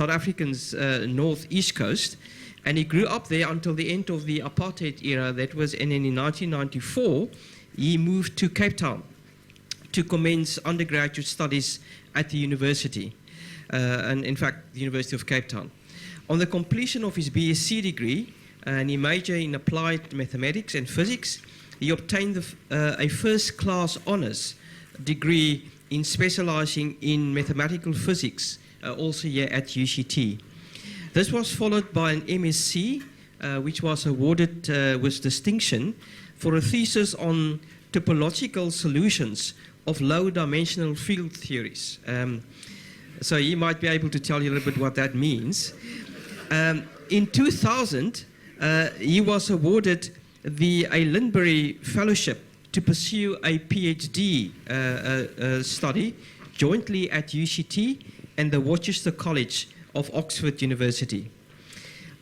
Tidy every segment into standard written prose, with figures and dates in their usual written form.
South Africa's northeast coast, and he grew up there until the end of the apartheid era. That was, and then in 1994, he moved to Cape Town to commence undergraduate studies at the university, and in fact, the University of Cape Town. On the completion of his BSc degree, and he majored in applied mathematics and physics, he obtained a first-class honors degree in specializing in mathematical physics, also here at UCT. This was followed by an MSc, which was awarded with distinction for a thesis on topological solutions of low-dimensional field theories. So he might be able to tell you a little bit what that means. In 2000, he was awarded the Lindbergh Fellowship to pursue a PhD study jointly at UCT and the Worcester College of Oxford University.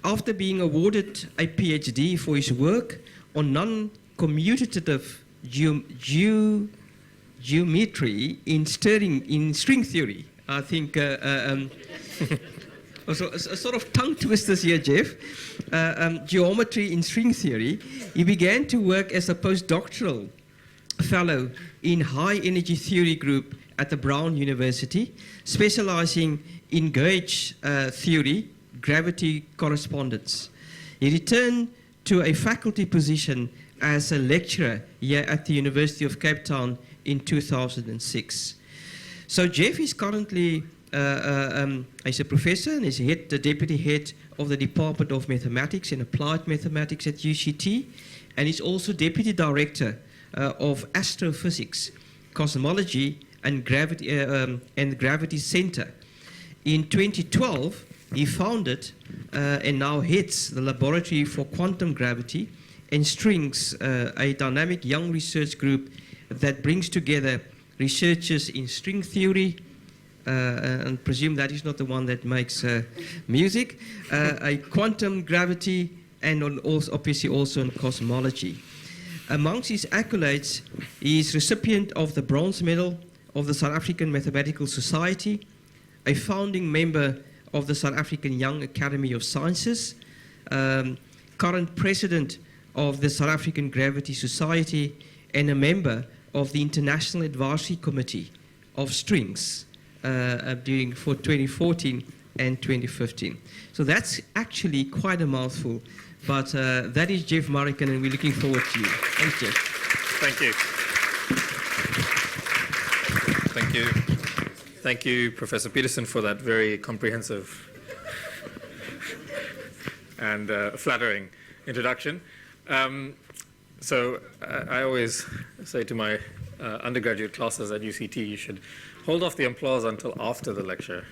After being awarded a PhD for his work on non-commutative geometry in string theory, I think also a sort of tongue twisters here, Jeff. Geometry in string theory, he began to work as a postdoctoral fellow in high energy theory group at the Brown University, specializing in gauge theory, gravity correspondence. He returned to a faculty position as a lecturer here at the University of Cape Town in 2006. So Jeff is currently he's a professor and is the deputy head of the Department of Mathematics and Applied Mathematics at UCT, and he's also deputy director of astrophysics, cosmology, and gravity center. In 2012, he founded and now heads the Laboratory for Quantum Gravity and Strings, a dynamic young research group that brings together researchers in string theory, and presume that is not the one that makes music, a quantum gravity, and also, obviously also in cosmology. Amongst his accolades, he is recipient of the Bronze Medal of the South African Mathematical Society, a founding member of the South African Young Academy of Sciences, current president of the South African Gravity Society, and a member of the International Advisory Committee of Strings for 2014 and 2015. So that's actually quite a mouthful, but that is Jeff Murugan, and we're looking forward to you. Thanks, Jeff. Thank you. Thank you. Thank you, Professor Peterson, for that very comprehensive and flattering introduction. So I always say to my undergraduate classes at UCT, you should hold off the applause until after the lecture,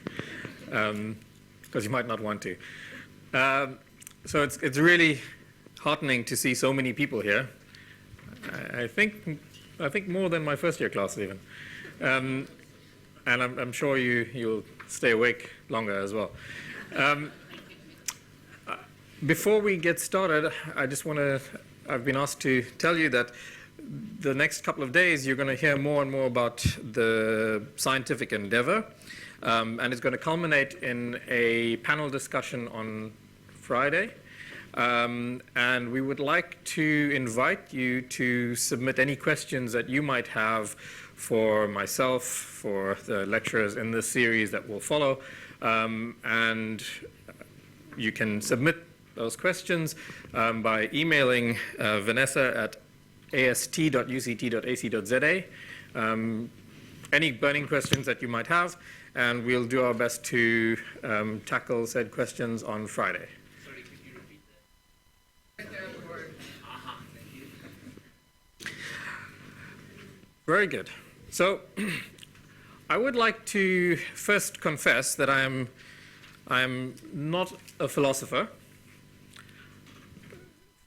because you might not want to. So it's really heartening to see so many people here. I think more than my first year class even. And I'm sure you'll stay awake longer as well. Before we get started, I've been asked to tell you that the next couple of days you're going to hear more and more about the scientific endeavor, and it's going to culminate in a panel discussion on Friday. And we would like to invite you to submit any questions that you might have for myself, for the lecturers in this series that will follow, and you can submit those questions by emailing Vanessa at ast.uct.ac.za, any burning questions that you might have, and we'll do our best to tackle said questions on Friday. Sorry, could you repeat that? Thank you. Very good. So I would like to first confess that I am not a philosopher.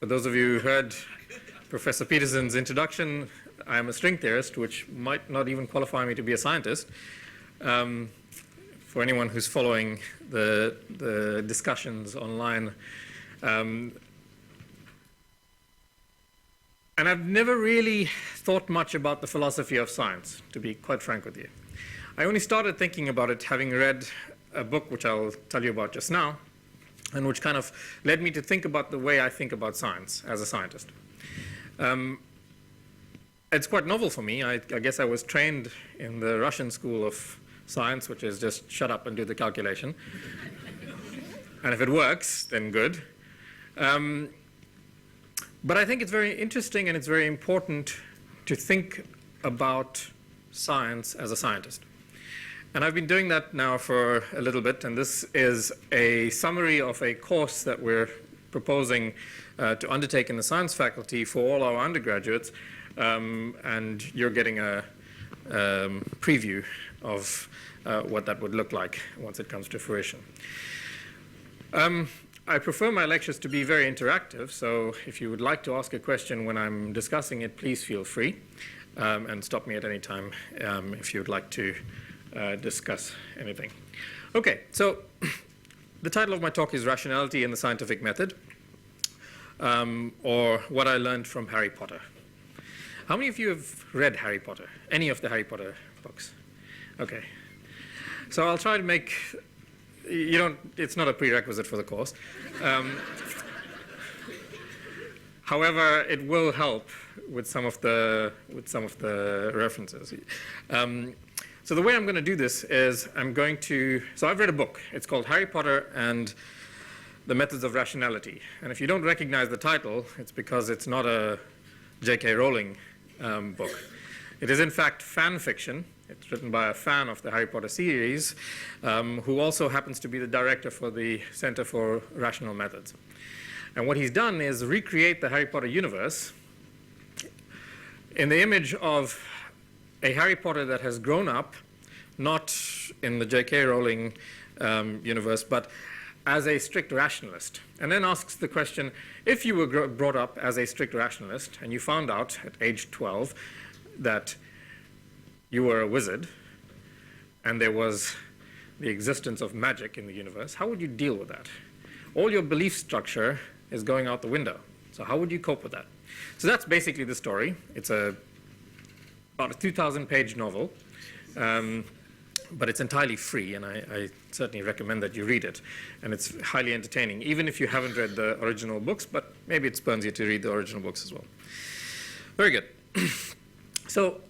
For those of you who heard Professor Peterson's introduction, I am a string theorist, which might not even qualify me to be a scientist. For anyone who's following the discussions online. And I've never really thought much about the philosophy of science, to be quite frank with you. I only started thinking about it having read a book which I'll tell you about just now, and which kind of led me to think about the way I think about science as a scientist. It's quite novel for me. I guess I was trained in the Russian school of science, which is just shut up and do the calculation. And if it works, then good. But I think it's very interesting and it's very important to think about science as a scientist. And I've been doing that now for a little bit, and this is a summary of a course that we're proposing to undertake in the science faculty for all our undergraduates, and you're getting a preview of what that would look like once it comes to fruition. I prefer my lectures to be very interactive, so if you would like to ask a question when I'm discussing it, please feel free, and stop me at any time if you'd like to discuss anything. Okay, so the title of my talk is Rationality in the Scientific Method, or What I Learned from Harry Potter. How many of you have read Harry Potter? Any of the Harry Potter books? Okay. So I'll try to make, it's not a prerequisite for the course. However, it will help with some of the references. So the way I'm going to do this is so I've read a book. It's called Harry Potter and the Methods of Rationality. And if you don't recognize the title, it's because it's not a J.K. Rowling book. It is in fact fan fiction. It's written by a fan of the Harry Potter series, who also happens to be the director for the Center for Rational Methods. And what he's done is recreate the Harry Potter universe in the image of a Harry Potter that has grown up, not in the J.K. Rowling universe, but as a strict rationalist. And then asks the question, if you were brought up as a strict rationalist and you found out at age 12 that you were a wizard and there was the existence of magic in the universe, how would you deal with that? All your belief structure is going out the window. So how would you cope with that? So that's basically the story. It's about a 2,000-page novel, but it's entirely free, and I certainly recommend that you read it. And it's highly entertaining, even if you haven't read the original books, but maybe it spurns you to read the original books as well. Very good. So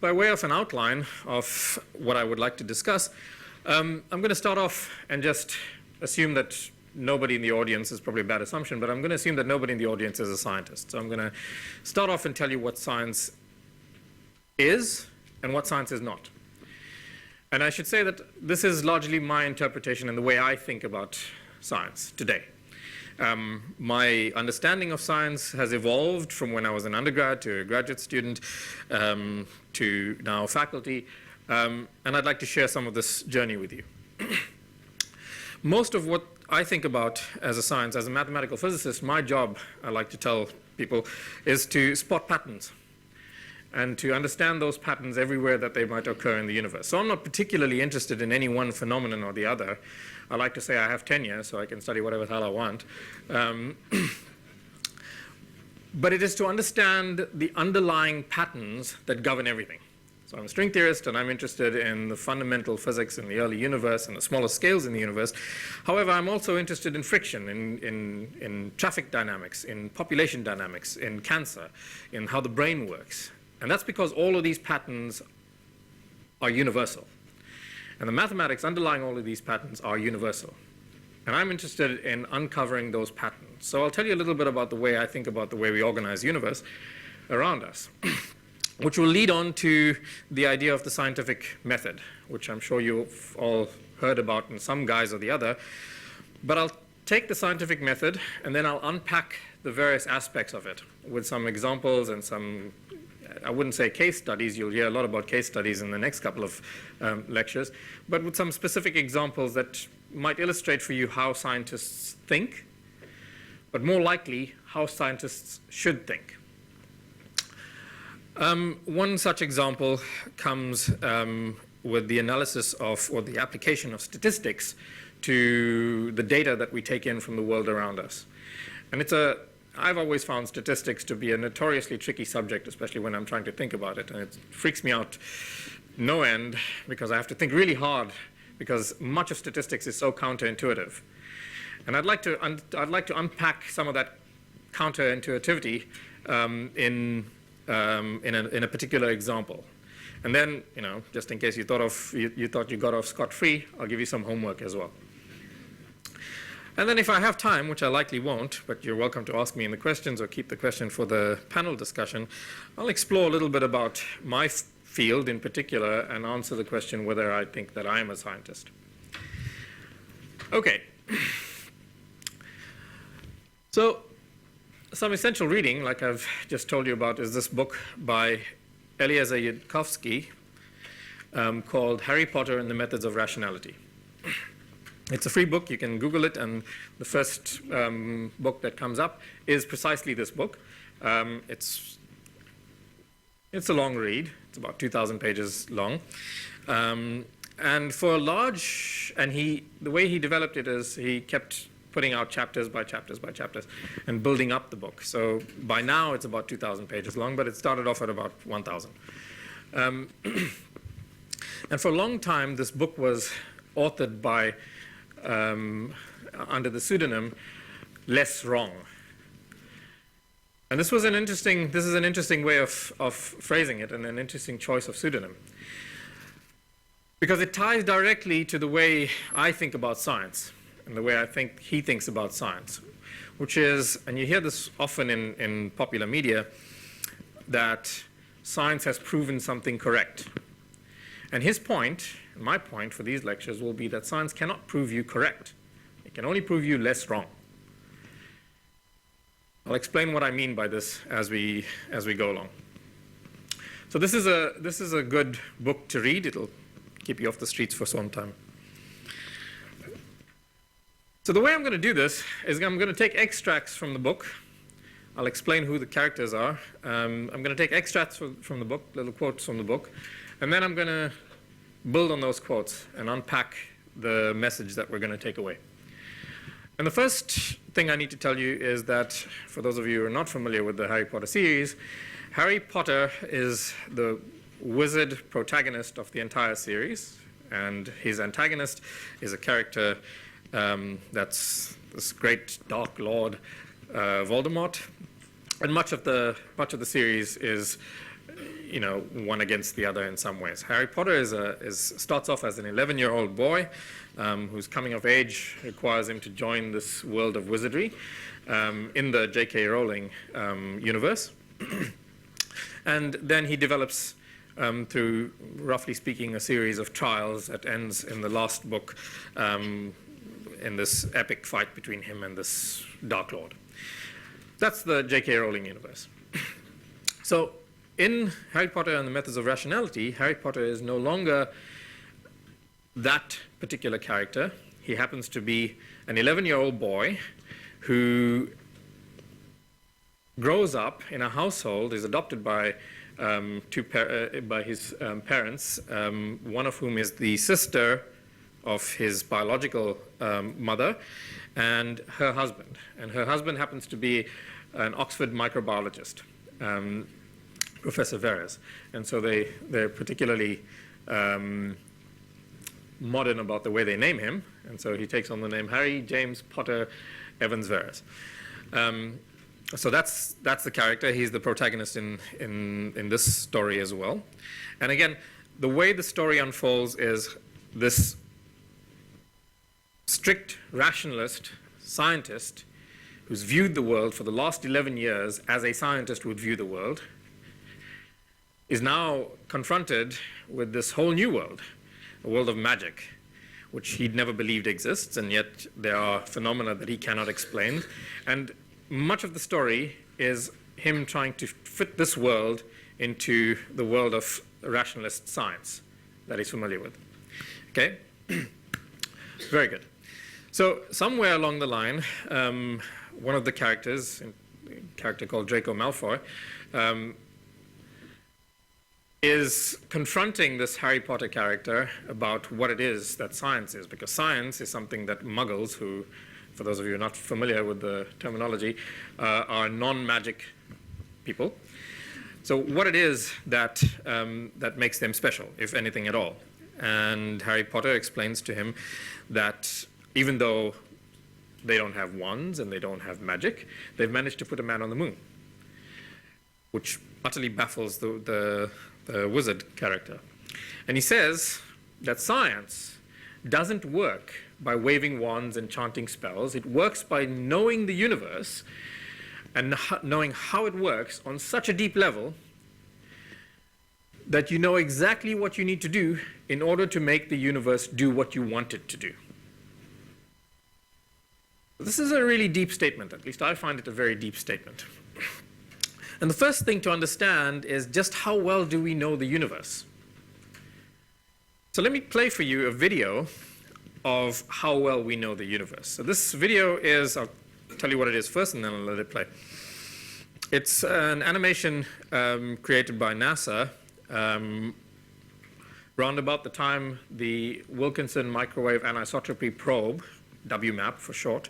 by way of an outline of what I would like to discuss, I'm going to start off and just assume that nobody in the audience is probably a bad assumption, but I'm going to assume that nobody in the audience is a scientist. So I'm going to start off and tell you what science is and what science is not. And I should say that this is largely my interpretation and the way I think about science today. My understanding of science has evolved from when I was an undergrad to a graduate student to now faculty, and I'd like to share some of this journey with you. Most of what I think about as a science, as a mathematical physicist, my job, I like to tell people, is to spot patterns and to understand those patterns everywhere that they might occur in the universe. So I'm not particularly interested in any one phenomenon or the other. I like to say I have tenure, so I can study whatever the hell I want. But it is to understand the underlying patterns that govern everything. So I'm a string theorist, and I'm interested in the fundamental physics in the early universe and the smaller scales in the universe. However, I'm also interested in friction, in traffic dynamics, in population dynamics, in cancer, in how the brain works. And that's because all of these patterns are universal. And the mathematics underlying all of these patterns are universal. And I'm interested in uncovering those patterns. So I'll tell you a little bit about the way I think about the way we organize the universe around us, which will lead on to the idea of the scientific method, which I'm sure you've all heard about in some guise or the other. But I'll take the scientific method, and then I'll unpack the various aspects of it with some examples and some, I wouldn't say case studies. You'll hear a lot about case studies in the next couple of lectures, but with some specific examples that might illustrate for you how scientists think, but more likely how scientists should think. One such example comes with the analysis of, or the application of statistics to the data that we take in from the world around us. And I've always found statistics to be a notoriously tricky subject, especially when I'm trying to think about it. And it freaks me out no end, because I have to think really hard because much of statistics is so counterintuitive. And I'd like to unpack some of that counterintuitivity in a particular example. And then, just in case you thought you got off scot-free, I'll give you some homework as well. And then if I have time, which I likely won't, but you're welcome to ask me in the questions or keep the question for the panel discussion, I'll explore a little bit about my field in particular and answer the question whether I think that I am a scientist. Okay. So some essential reading, like I've just told you about, is this book by Eliezer Yudkowsky called Harry Potter and the Methods of Rationality. It's a free book. You can Google it, and the first book that comes up is precisely this book. It's a long read. It's about 2,000 pages long. And for a large, the way he developed it is he kept putting out chapters by chapters by chapters and building up the book. So by now it's about 2,000 pages long, but it started off at about 1,000. And for a long time, this book was authored by under the pseudonym Less Wrong. And this is an interesting way of phrasing it, and an interesting choice of pseudonym, because it ties directly to the way I think about science and the way I think he thinks about science, which is, and you hear this often in popular media, that science has proven something correct. And his point, and my point for these lectures, will be that science cannot prove you correct. It can only prove you less wrong. I'll explain what I mean by this as we go along. So this is a good book to read. It'll keep you off the streets for some time. So the way I'm going to do this is I'm going to take extracts from the book. I'll explain who the characters are. I'm going to take extracts from the book, little quotes from the book, and then I'm going to build on those quotes and unpack the message that we're going to take away. And the first thing I need to tell you is that, for those of you who are not familiar with the Harry Potter series, Harry Potter is the wizard protagonist of the entire series, and his antagonist is a character that's this great Dark Lord Voldemort. And much of the series is, one against the other in some ways. Harry Potter starts off as an 11-year-old boy whose coming of age requires him to join this world of wizardry in the J.K. Rowling universe. And then he develops, through, roughly speaking, a series of trials that ends in the last book in this epic fight between him and this Dark Lord. That's the J.K. Rowling universe. So in Harry Potter and the Methods of Rationality, Harry Potter is no longer that particular character. He happens to be an 11-year-old boy who grows up in a household, is adopted by his parents, one of whom is the sister of his biological mother, and her husband. And her husband happens to be an Oxford microbiologist, Professor Veres. And so they're particularly modern about the way they name him. And so he takes on the name Harry James Potter Evans Veres. So that's the character. He's the protagonist in this story as well. And again, the way the story unfolds is this strict rationalist scientist who's viewed the world for the last 11 years as a scientist would view the world is now confronted with this whole new world, a world of magic, which he'd never believed exists, and yet there are phenomena that he cannot explain. And much of the story is him trying to fit this world into the world of rationalist science that he's familiar with. Okay? Very good. So somewhere along the line, one of the characters, a character called Draco Malfoy, is confronting this Harry Potter character about what it is that science is, because science is something that muggles, who, for those of you who are not familiar with the terminology, are non-magic people. So what it is that makes them special, if anything at all. and Harry Potter explains to him that even though they don't have wands and they don't have magic, they've managed to put a man on the moon, which utterly baffles the wizard character. And he says that science doesn't work by waving wands and chanting spells. It works by knowing the universe and knowing how it works on such a deep level that you know exactly what you need to do in order to make the universe do what you want it to do. This is a really deep statement. At least I find it a very deep statement. And the first thing to understand is just how well do we know the universe? So let me play for you a video of how well we know the universe. So this video is, I'll tell you what it is first and then I'll let it play. It's an animation created by NASA round about the time the Wilkinson Microwave Anisotropy Probe, WMAP for short,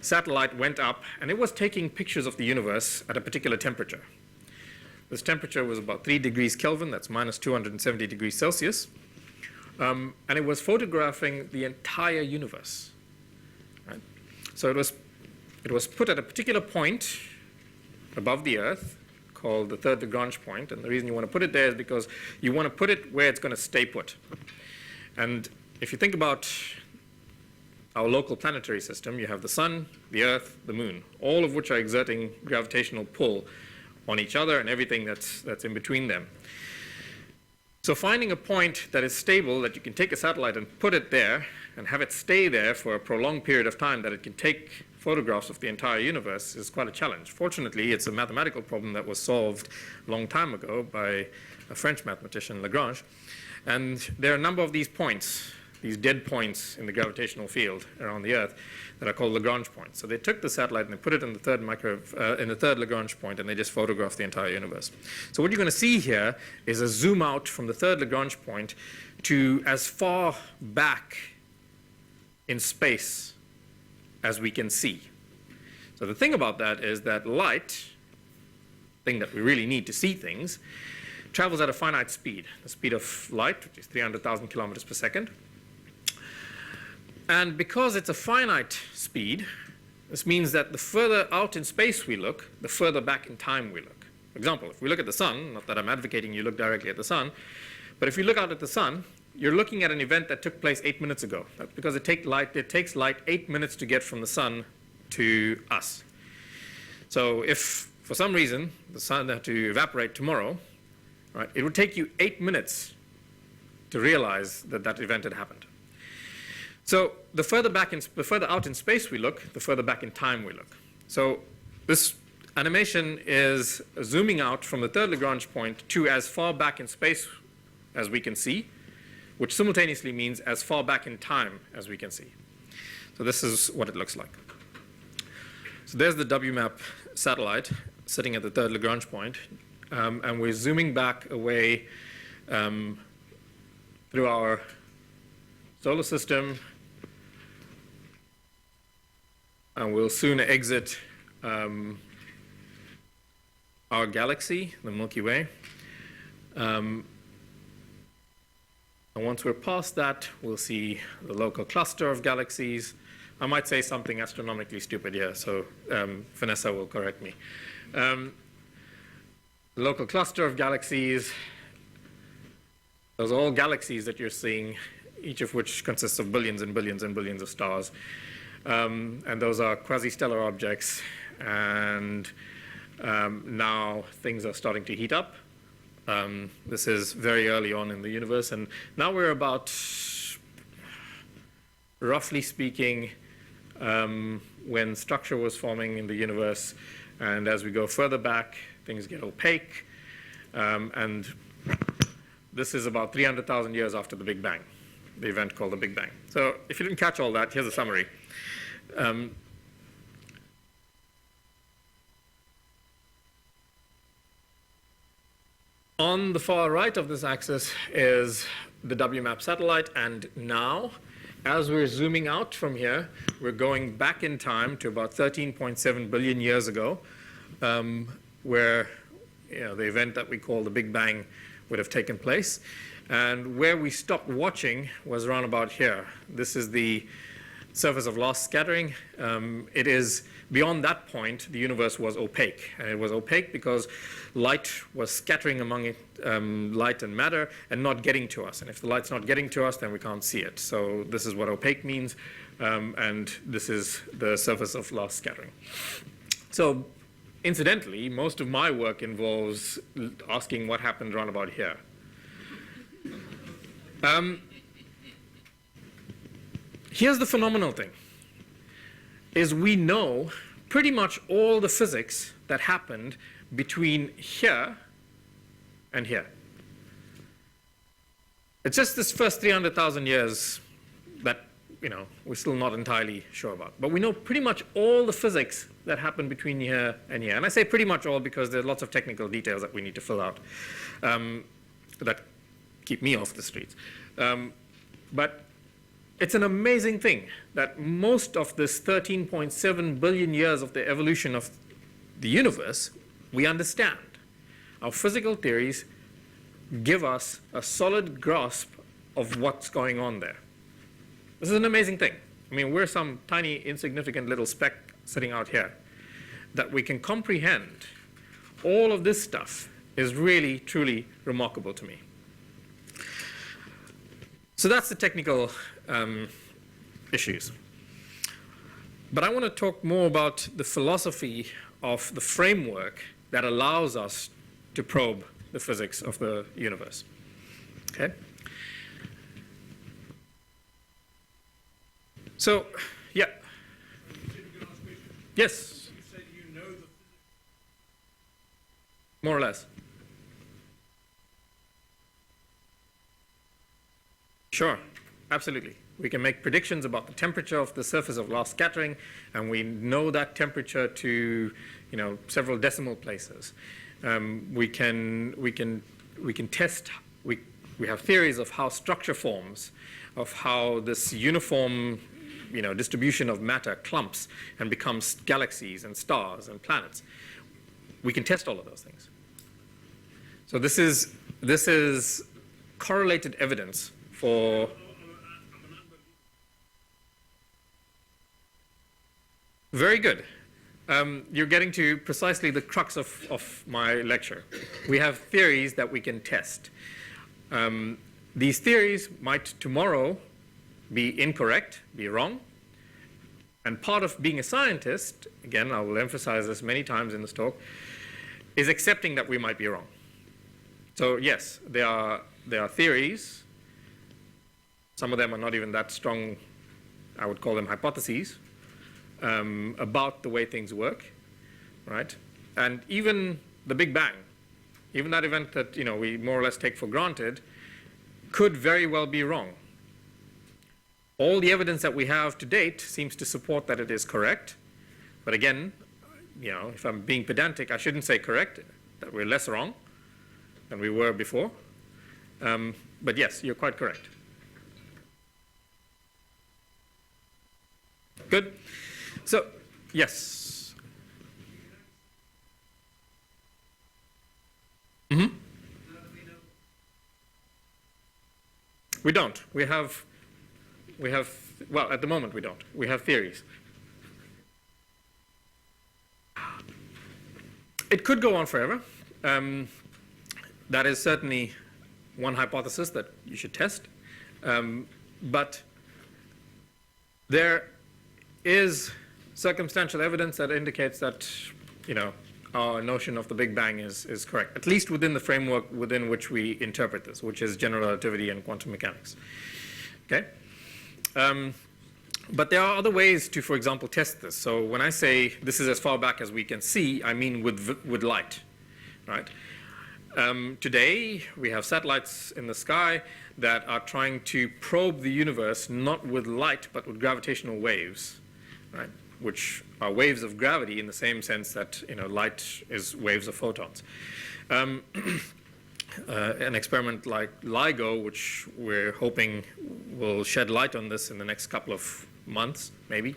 satellite went up, and it was taking pictures of the universe at a particular temperature. This temperature was about 3 degrees Kelvin, that's minus 270 degrees Celsius, and it was photographing the entire universe. Right? So it was put at a particular point above the Earth called the third Lagrange point, and the reason you want to put it there is because you want to put it where it's going to stay put. And if you think about our local planetary system, you have the sun, the earth, the moon, all of which are exerting gravitational pull on each other and everything that's in between them. So finding a point that is stable, that you can take a satellite and put it there and have it stay there for a prolonged period of time, that it can take photographs of the entire universe, is quite a challenge. Fortunately, it's a mathematical problem that was solved a long time ago by a French mathematician, Lagrange. And there are a number of these points, these dead points in the gravitational field around the Earth that are called Lagrange points. So they took the satellite and they put it in the third Lagrange point, and they just photographed the entire universe. So what you're going to see here is a zoom out from the third Lagrange point to as far back in space as we can see. So the thing about that is that light, thing that we really need to see things, travels at a finite speed, the speed of light, which is 300,000 kilometers per second. And because it's a finite speed, this means that the further out in space we look, the further back in time we look. For example, if we look at the sun, not that I'm advocating you look directly at the sun, but if you look out at the sun, you're looking at an event that took place 8 minutes ago. That's because it takes light 8 minutes to get from the sun to us. So if, for some reason, the sun had to evaporate tomorrow, right, it would take you 8 minutes to realize that that event had happened. So the further out in space we look, the further back in time we look. So this animation is zooming out from the third Lagrange point to as far back in space as we can see, which simultaneously means as far back in time as we can see. So this is what it looks like. So there's the WMAP satellite sitting at the third Lagrange point, and we're zooming back away through our solar system, and we'll soon exit our galaxy, the Milky Way. And once we're past that, we'll see the local cluster of galaxies. I might say something astronomically stupid here, so Vanessa will correct me. The local cluster of galaxies, those are all galaxies that you're seeing, each of which consists of billions and billions and billions of stars. And those are quasi-stellar objects, and now things are starting to heat up. This is very early on in the universe, and now we're about, roughly speaking, when structure was forming in the universe, and as we go further back, things get opaque, and this is about 300,000 years after the Big Bang, the event called the Big Bang. So if you didn't catch all that, here's a summary. On the far right of this axis is the WMAP satellite, and now, as we're zooming out from here, we're going back in time to about 13.7 billion years ago, where the event that we call the Big Bang would have taken place. And where we stopped watching was around about here. This is the surface of lost scattering. It is beyond that point, the universe was opaque. And it was opaque because light was scattering among it, light and matter, and not getting to us. And if the light's not getting to us, then we can't see it. So this is what opaque means. And this is the surface of lost scattering. So incidentally, most of my work involves asking what happened around about here. Here's the phenomenal thing, is we know pretty much all the physics that happened between here and here. It's just this first 300,000 years that, we're still not entirely sure about. But we know pretty much all the physics that happened between here and here. And I say pretty much all because there's lots of technical details that we need to fill out that keep me off the streets. But it's an amazing thing that most of this 13.7 billion years of the evolution of the universe, we understand. Our physical theories give us a solid grasp of what's going on there. This is an amazing thing. I mean, we're some tiny, insignificant little speck sitting out here. That we can comprehend all of this stuff is really, truly remarkable to me. So that's the technical issues. But I want to talk more about the philosophy of the framework that allows us to probe the physics of the universe. Okay? So, yeah. Yes. You said you know the More or less. Sure, absolutely. We can make predictions about the temperature of the surface of lost scattering, and we know that temperature to, several decimal places. We can test. We have theories of how structure forms, of how this uniform, distribution of matter clumps and becomes galaxies and stars and planets. We can test all of those things. So this is correlated evidence for. Very good. You're getting to precisely the crux of my lecture. We have theories that we can test. These theories might tomorrow be incorrect, be wrong. And part of being a scientist, again, I will emphasize this many times in this talk, is accepting that we might be wrong. So yes, there are theories. Some of them are not even that strong. I would call them hypotheses about the way things work, right? And even the Big Bang, even that event that we more or less take for granted, could very well be wrong. All the evidence that we have to date seems to support that it is correct. But again, if I'm being pedantic, I shouldn't say correct, that we're less wrong than we were before. But yes, you're quite correct. Good. So, yes. Mm-hmm. We don't. We have, well, at the moment we don't. We have theories. It could go on forever. That is certainly one hypothesis that you should test. But there is circumstantial evidence that indicates that, our notion of the Big Bang is correct, at least within the framework within which we interpret this, which is general relativity and quantum mechanics. Okay? But there are other ways to, for example, test this. So when I say this is as far back as we can see, I mean with light, right? Today, we have satellites in the sky that are trying to probe the universe not with light, but with gravitational waves, right? Which are waves of gravity in the same sense that light is waves of photons. An experiment like LIGO, which we're hoping will shed light on this in the next couple of months, maybe.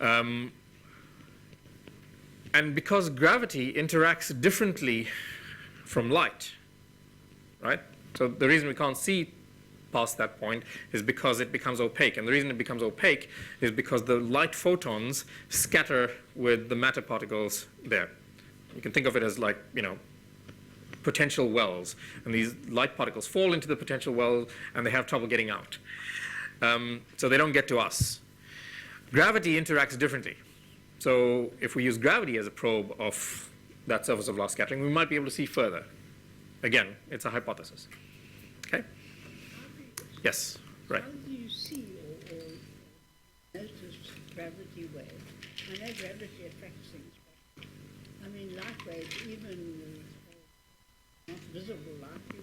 And because gravity interacts differently from light, right? So the reason we can't see past that point is because it becomes opaque. And the reason it becomes opaque is because the light photons scatter with the matter particles there. You can think of it as like, potential wells. And these light particles fall into the potential well and they have trouble getting out. So they don't get to us. Gravity interacts differently. So if we use gravity as a probe of that surface of last scattering, we might be able to see further. Again, it's a hypothesis. Okay? Yes, right. How do you see or notice gravity waves? I know gravity affects things, but I mean light waves, even not visible light, you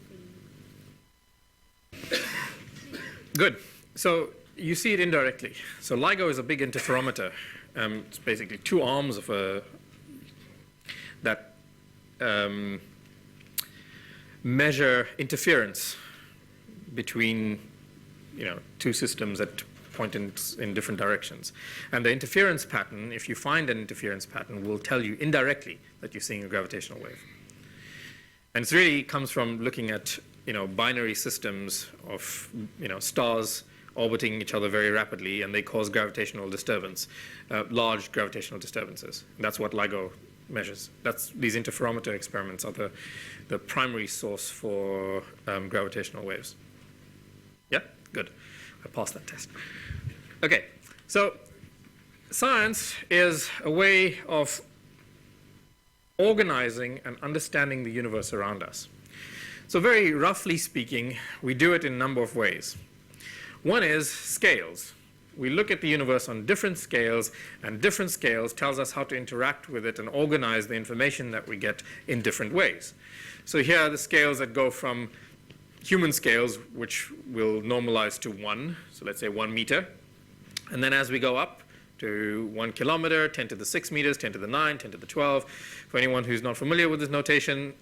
can... Good. So you see it indirectly. So LIGO is a big interferometer. It's basically two arms of that measure interference between two systems that point in different directions. And the interference pattern, if you find an interference pattern, will tell you indirectly that you're seeing a gravitational wave. And it really comes from looking at binary systems of stars orbiting each other very rapidly, and they cause gravitational disturbance, large gravitational disturbances. And that's what LIGO measures. These interferometer experiments are the primary source for gravitational waves. Yeah, good. I passed that test. Okay, so science is a way of organizing and understanding the universe around us. So very roughly speaking, we do it in a number of ways. One is scales. We look at the universe on different scales, and different scales tells us how to interact with it and organize the information that we get in different ways. So here are the scales that go from human scales, which will normalize to 1, so let's say 1 meter. And then as we go up to 1 kilometer, 10 to the 6 meters, 10 to the 9, 10 to the 12. For anyone who's not familiar with this notation,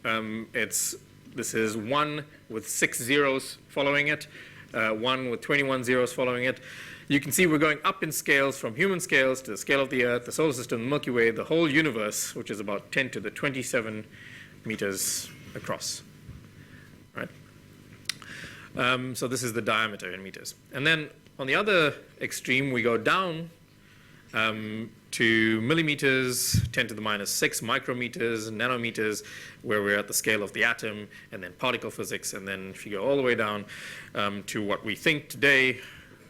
this is 1 with 6 zeros following it, 1 with 21 zeros following it. You can see we're going up in scales from human scales to the scale of the Earth, the solar system, the Milky Way, the whole universe, which is about 10 to the 27 meters across. Right? So this is the diameter in meters. And then on the other extreme, we go down to millimeters, 10 to the minus 6 micrometers, nanometers, where we're at the scale of the atom, and then particle physics. And then if you go all the way down to what we think today,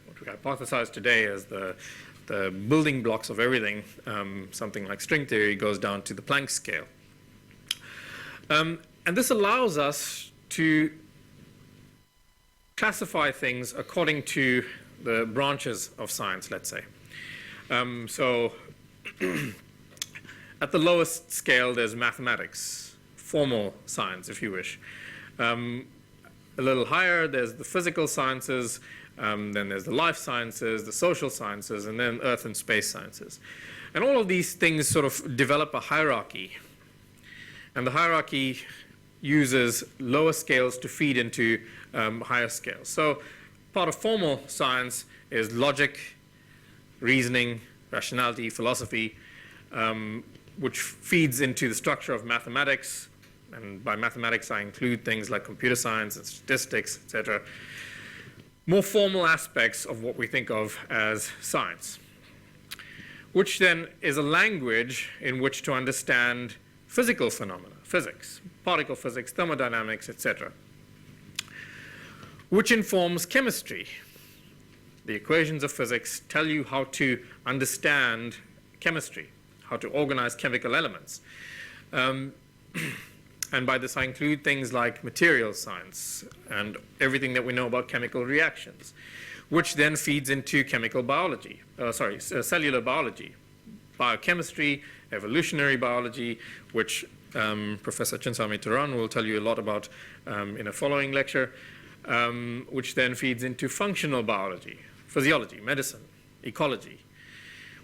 what we hypothesize today as the building blocks of everything, something like string theory, goes down to the Planck scale. And this allows us to classify things according to the branches of science, let's say. So at the lowest scale, there's mathematics, formal science, if you wish. A little higher, there's the physical sciences, then there's the life sciences, the social sciences, and then earth and space sciences. And all of these things sort of develop a hierarchy. And the hierarchy uses lower scales to feed into higher scales. So part of formal science is logic, reasoning, rationality, philosophy, which feeds into the structure of mathematics. And by mathematics, I include things like computer science and statistics, etc. More formal aspects of what we think of as science, which then is a language in which to understand physical phenomena, physics, particle physics, thermodynamics, etc., which informs chemistry. The equations of physics tell you how to understand chemistry, how to organize chemical elements. And by this I include things like materials science and everything that we know about chemical reactions, which then feeds into chemical biology, cellular biology, biochemistry, evolutionary biology, which Professor Chinsamy-Turan will tell you a lot about in a following lecture, which then feeds into functional biology, physiology, medicine, ecology,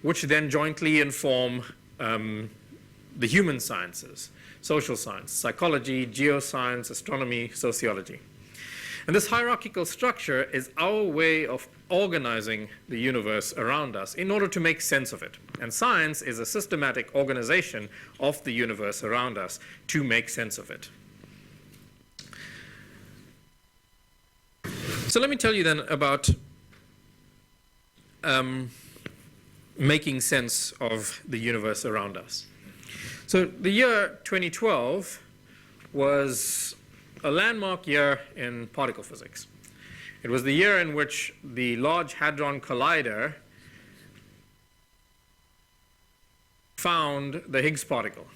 which then jointly inform the human sciences, social science, psychology, geoscience, astronomy, sociology. And this hierarchical structure is our way of organizing the universe around us in order to make sense of it. And science is a systematic organization of the universe around us to make sense of it. So let me tell you then about making sense of the universe around us. So the year 2012 was a landmark year in particle physics. It was the year in which the Large Hadron Collider found the Higgs particle,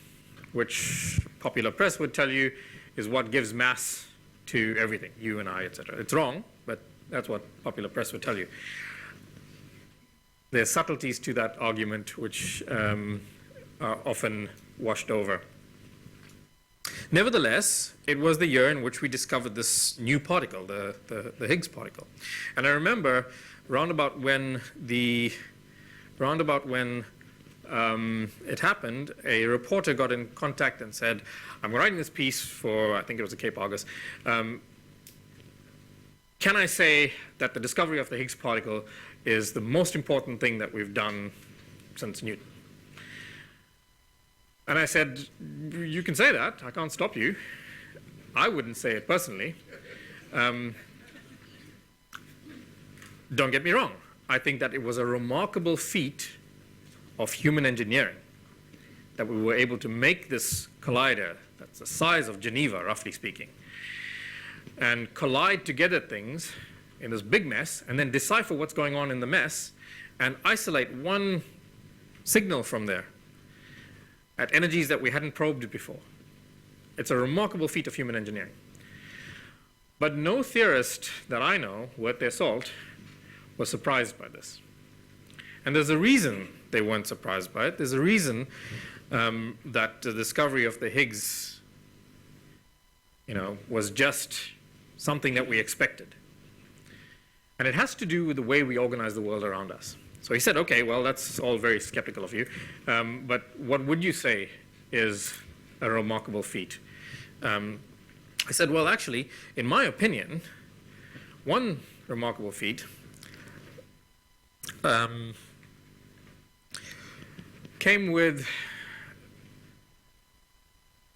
which popular press would tell you is what gives mass to everything, you and I, etc. It's wrong, but that's what popular press would tell you. There's subtleties to that argument which are often washed over. Nevertheless, it was the year in which we discovered this new particle, the Higgs particle. And I remember round about when it happened, a reporter got in contact and said, I'm writing this piece for, I think it was the Cape Argus. Can I say that the discovery of the Higgs particle is the most important thing that we've done since Newton? And I said, you can say that. I can't stop you. I wouldn't say it personally. Don't get me wrong. I think that it was a remarkable feat of human engineering that we were able to make this collider that's the size of Geneva, roughly speaking, and collide together things in this big mess and then decipher what's going on in the mess and isolate one signal from there at energies that we hadn't probed before. It's a remarkable feat of human engineering. But no theorist that I know, worth their salt, was surprised by this. And there's a reason they weren't surprised by it. There's a reason that the discovery of the Higgs, was just something that we expected. And it has to do with the way we organize the world around us. So he said, okay, well, that's all very skeptical of you, but what would you say is a remarkable feat? I said, well, actually, in my opinion, one remarkable feat came with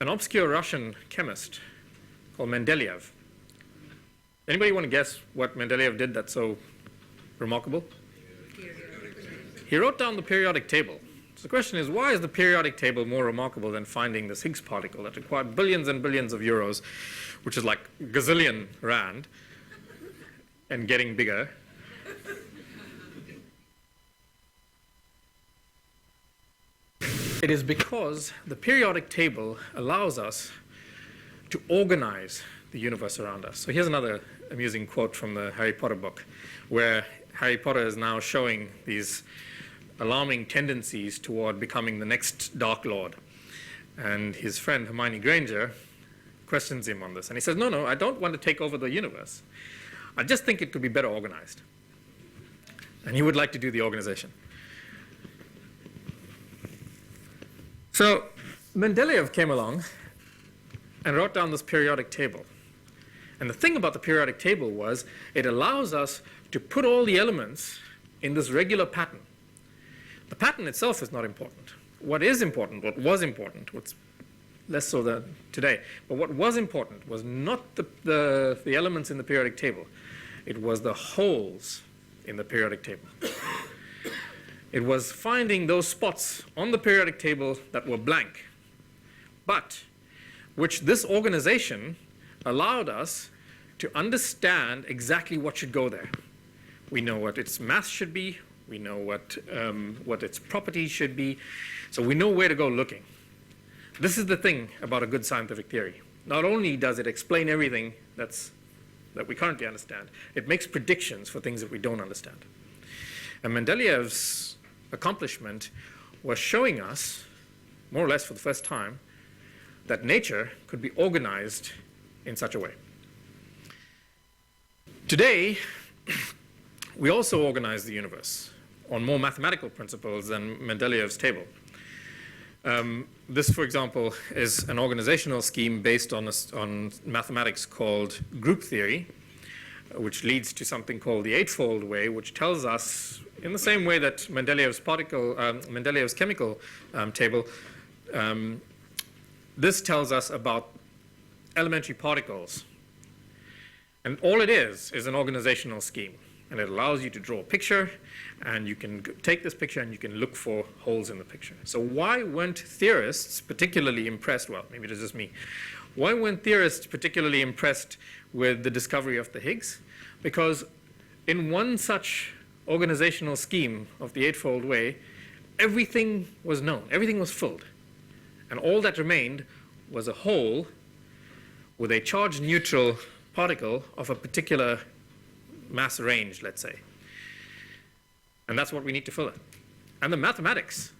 an obscure Russian chemist called Mendeleev. Anybody want to guess what Mendeleev did that's so remarkable? He wrote down the periodic table. So the question is, why is the periodic table more remarkable than finding this Higgs particle that required billions and billions of euros, which is like gazillion rand, and getting bigger? It is because the periodic table allows us to organize the universe around us. So here's another amusing quote from the Harry Potter book, where Harry Potter is now showing these alarming tendencies toward becoming the next Dark Lord. And his friend Hermione Granger questions him on this. And he says, no, I don't want to take over the universe. I just think it could be better organized. And he would like to do the organization. So Mendeleev came along and wrote down this periodic table. And the thing about the periodic table was it allows us to put all the elements in this regular pattern. The pattern itself is not important. What is important, what was important, what's less so than today, but what was important was not the elements in the periodic table. It was the holes in the periodic table. It was finding those spots on the periodic table that were blank, but which this organization allowed us to understand exactly what should go there. We know what its mass should be. We know what its properties should be. So we know where to go looking. This is the thing about a good scientific theory. Not only does it explain everything that we currently understand, it makes predictions for things that we don't understand. And Mendeleev's accomplishment was showing us, more or less for the first time, that nature could be organized in such a way. Today, we also organize the universe on more mathematical principles than Mendeleev's table. This, for example, is an organizational scheme based on mathematics called group theory, which leads to something called the eightfold way, which tells us, in the same way that Mendeleev's chemical table, this tells us about elementary particles. And all it is an organizational scheme. And it allows you to draw a picture, and you can take this picture and you can look for holes in the picture. So why weren't theorists particularly impressed, well, maybe it was just me, why weren't theorists particularly impressed with the discovery of the Higgs? Because in one such organizational scheme of the Eightfold Way, everything was known, everything was filled. And all that remained was a hole with a charged neutral particle of a particular mass range, let's say. And that's what we need to fill it. And the mathematics,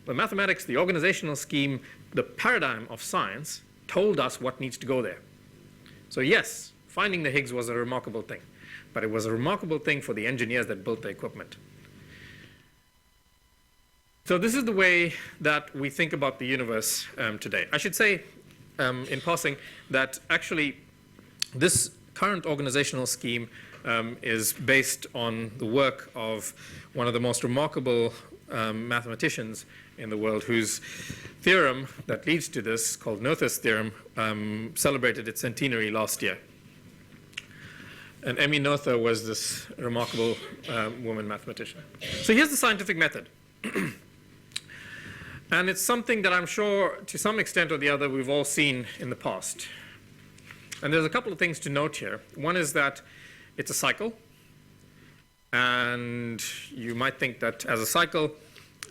the organizational scheme, the paradigm of science told us what needs to go there. So yes, finding the Higgs was a remarkable thing, but it was a remarkable thing for the engineers that built the equipment. So this is the way that we think about the universe today. I should say, in passing, that actually this current organizational scheme is based on the work of one of the most remarkable mathematicians in the world, whose theorem that leads to this, called Noether's theorem, celebrated its centenary last year. And Emmy Noether was this remarkable woman mathematician. So here's the scientific method. And it's something that I'm sure, to some extent or the other, we've all seen in the past. And there's a couple of things to note here. One is that it's a cycle. And you might think that as a cycle,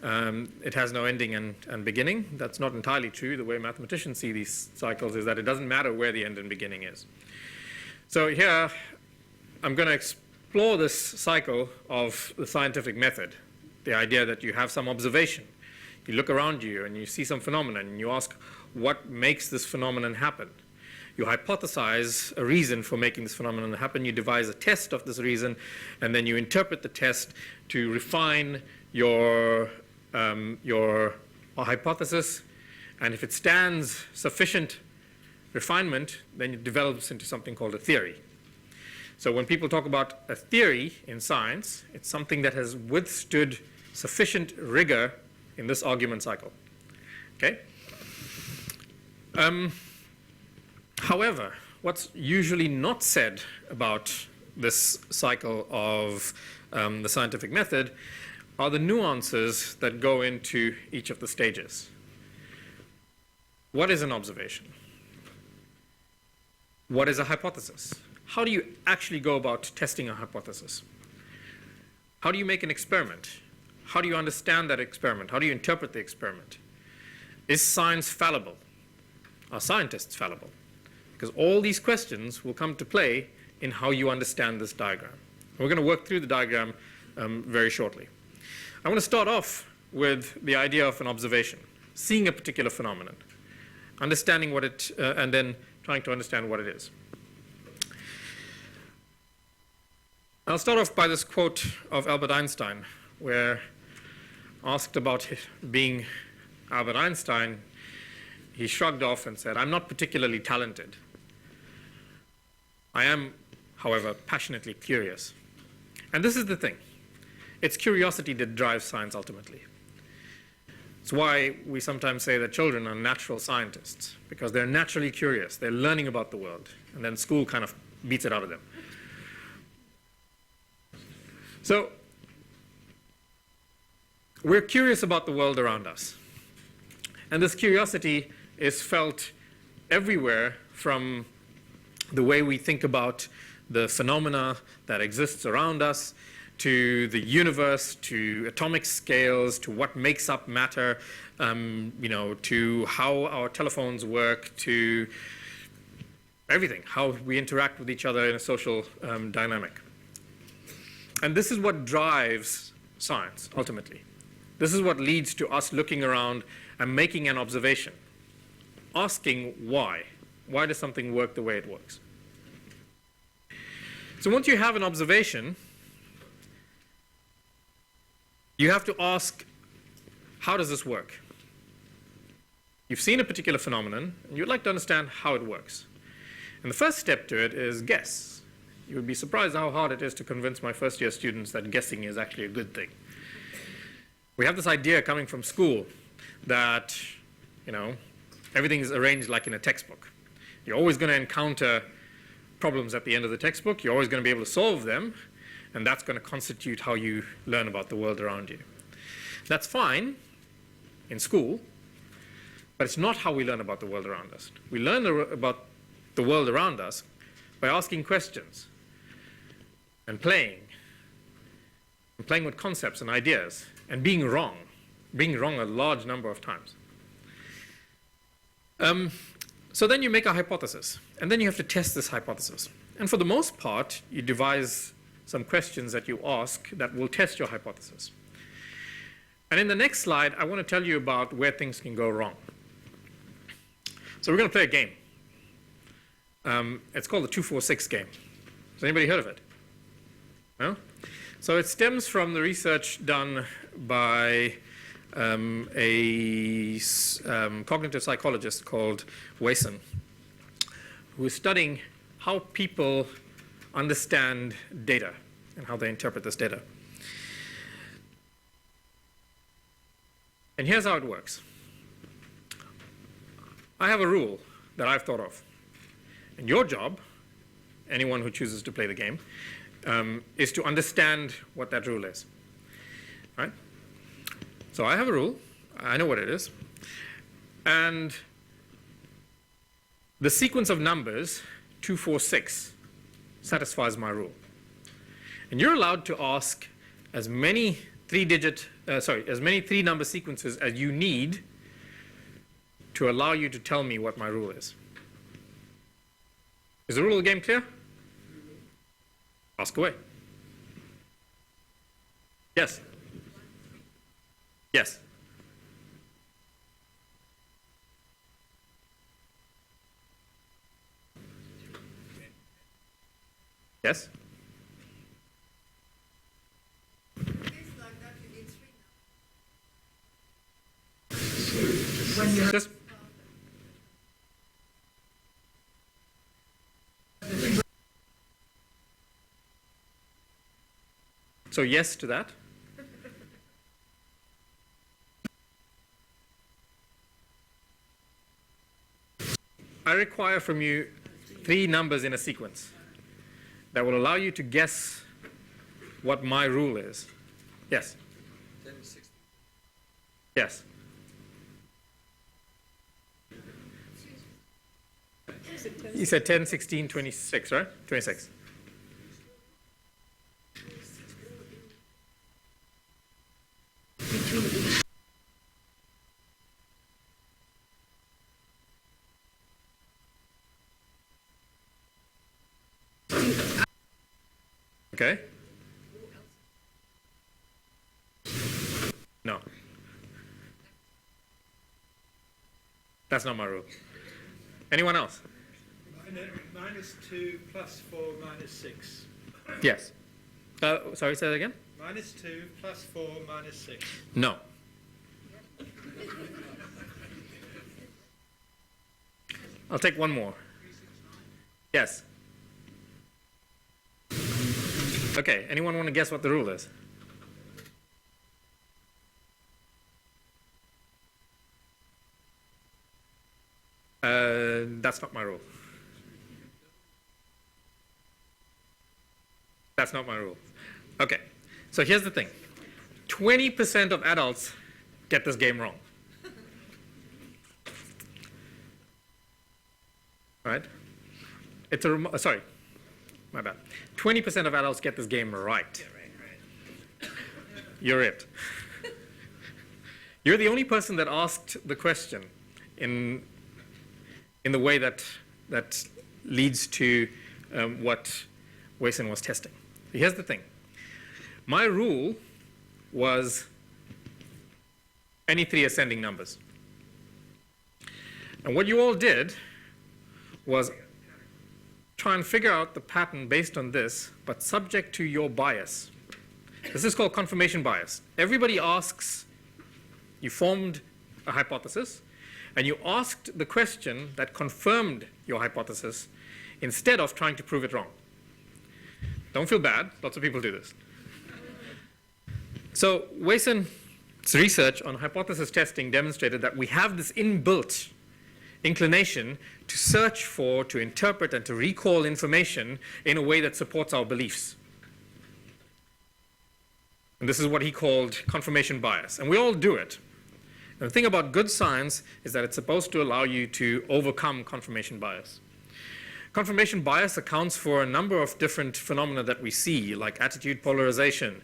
it has no ending and beginning. That's not entirely true. The way mathematicians see these cycles is that it doesn't matter where the end and beginning is. So here, I'm going to explore this cycle of the scientific method, the idea that you have some observation. You look around you and you see some phenomenon, and you ask, what makes this phenomenon happen? You hypothesize a reason for making this phenomenon happen. You devise a test of this reason, and then you interpret the test to refine your hypothesis. And if it stands sufficient refinement, then it develops into something called a theory. So when people talk about a theory in science, it's something that has withstood sufficient rigor in this argument cycle. Okay? However, what's usually not said about this cycle of the scientific method are the nuances that go into each of the stages. What is an observation? What is a hypothesis? How do you actually go about testing a hypothesis? How do you make an experiment? How do you understand that experiment? How do you interpret the experiment? Is science fallible? Are scientists fallible? Because all these questions will come to play in how you understand this diagram. We're going to work through the diagram very shortly. I want to start off with the idea of an observation, seeing a particular phenomenon, understanding what it, and then trying to understand what it is. I'll start off by this quote of Albert Einstein, where asked about being Albert Einstein, he shrugged off and said, "I'm not particularly talented. I am, however, passionately curious." And this is the thing. It's curiosity that drives science ultimately. It's why we sometimes say that children are natural scientists, because they're naturally curious. They're learning about the world, and then school kind of beats it out of them. So we're curious about the world around us. And this curiosity is felt everywhere, from the way we think about the phenomena that exists around us, to the universe, to atomic scales, to what makes up matter, to how our telephones work, to everything, how we interact with each other in a social dynamic. And this is what drives science, ultimately. This is what leads to us looking around and making an observation, asking why. Why does something work the way it works? So once you have an observation, you have to ask, how does this work? You've seen a particular phenomenon, and you'd like to understand how it works. And the first step to it is guess. You would be surprised how hard it is to convince my first-year students that guessing is actually a good thing. We have this idea coming from school that, everything is arranged like in a textbook. You're always going to encounter problems at the end of the textbook. You're always going to be able to solve them, and that's going to constitute how you learn about the world around you. That's fine in school, but it's not how we learn about the world around us. We learn about the world around us by asking questions and playing with concepts and ideas, and being wrong a large number of times. So then you make a hypothesis, and then you have to test this hypothesis. And for the most part, you devise some questions that you ask that will test your hypothesis. And in the next slide, I want to tell you about where things can go wrong. So we're going to play a game. It's called the 2-4-6 game. Has anybody heard of it? No? So it stems from the research done by a cognitive psychologist called Wason, who is studying how people understand data and how they interpret this data. And here's how it works. I have a rule that I've thought of. And your job, anyone who chooses to play the game, is to understand what that rule is. Right? So I have a rule. I know what it is. And the sequence of numbers, 2, 4, 6, satisfies my rule. And you're allowed to ask as many three-number sequences as you need to allow you to tell me what my rule is. Is the rule of the game clear? Ask away. Yes? Yes? Yes? Just so yes to that. I require from you 3 numbers in a sequence that will allow you to guess what my rule is. Yes? 10, 16. Yes. You said 10, 16, 26, right? 26. Okay. No. That's not my rule. Anyone else? -2 plus 4 minus 6. Yes. Sorry, say that again? -2 plus 4 minus 6. No. I'll take one more. Yes. Okay, anyone want to guess what the rule is? That's not my rule. That's not my rule. Okay, so here's the thing. 20% of adults get this game wrong. Right? It's a, sorry, my bad. 20% of adults get this game right. You're it. You're the only person that asked the question in the way that leads to what Wason was testing. Here's the thing. My rule was any 3 ascending numbers. And what you all did was try and figure out the pattern based on this, but subject to your bias. This is called confirmation bias. Everybody asks, you formed a hypothesis, and you asked the question that confirmed your hypothesis instead of trying to prove it wrong. Don't feel bad, lots of people do this. So Wason's research on hypothesis testing demonstrated that we have this inbuilt inclination to search for, to interpret, and to recall information in a way that supports our beliefs. And this is what he called confirmation bias. And we all do it. And the thing about good science is that it's supposed to allow you to overcome confirmation bias. Confirmation bias accounts for a number of different phenomena that we see, like attitude polarization,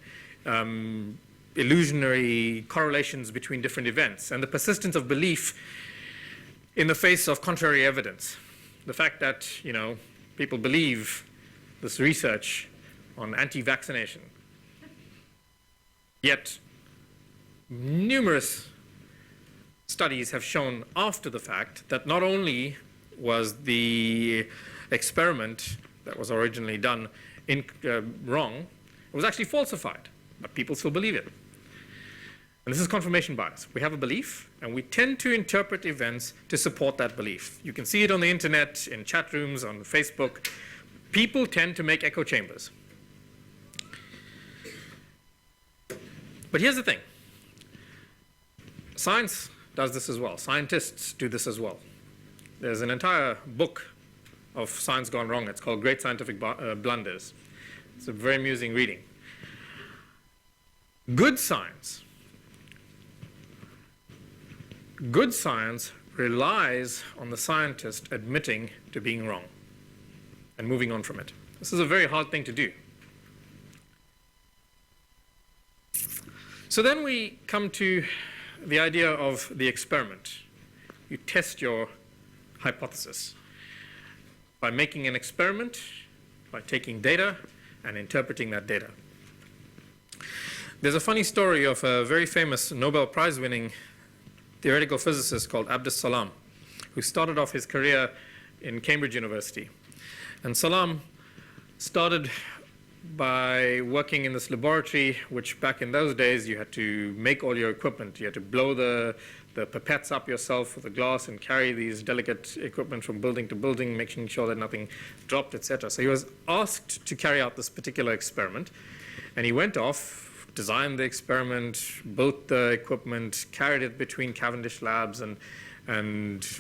illusionary correlations between different events, and the persistence of belief in the face of contrary evidence. The fact that, people believe this research on anti-vaccination, yet numerous studies have shown after the fact that not only was the experiment that was originally done wrong, it was actually falsified, but people still believe it. And this is confirmation bias. We have a belief, and we tend to interpret events to support that belief. You can see it on the internet, in chat rooms, on Facebook. People tend to make echo chambers. But here's the thing. Science does this as well. Scientists do this as well. There's an entire book of science gone wrong. It's called Great Scientific Blunders. It's a very amusing reading. Good science relies on the scientist admitting to being wrong and moving on from it. This is a very hard thing to do. So then we come to the idea of the experiment. You test your hypothesis by making an experiment, by taking data and interpreting that data. There's a funny story of a very famous Nobel Prize winning theoretical physicist called Abdus Salam, who started off his career in Cambridge University. And Salam started by working in this laboratory, which back in those days you had to make all your equipment. You had to blow the pipettes up yourself with a glass and carry these delicate equipment from building to building, making sure that nothing dropped, etc. So he was asked to carry out this particular experiment, and he went off, designed the experiment, built the equipment, carried it between Cavendish labs and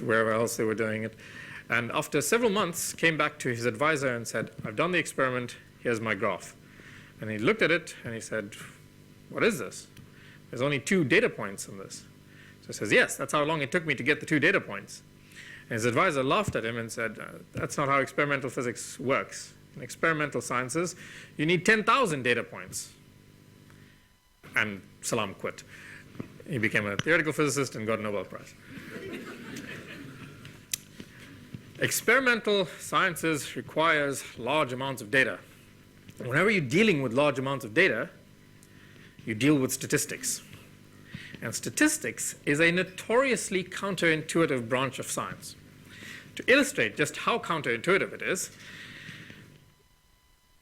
wherever else they were doing it. And after several months, came back to his advisor and said, "I've done the experiment, here's my graph." And he looked at it and he said, "What is this? There's only 2 data points in this." So he says, "Yes, that's how long it took me to get the 2 data points." And his advisor laughed at him and said, "That's not how experimental physics works. In experimental sciences, you need 10,000 data points." And Salam quit. He became a theoretical physicist and got a Nobel Prize. Experimental sciences requires large amounts of data. Whenever you're dealing with large amounts of data, you deal with statistics. And statistics is a notoriously counterintuitive branch of science. To illustrate just how counterintuitive it is,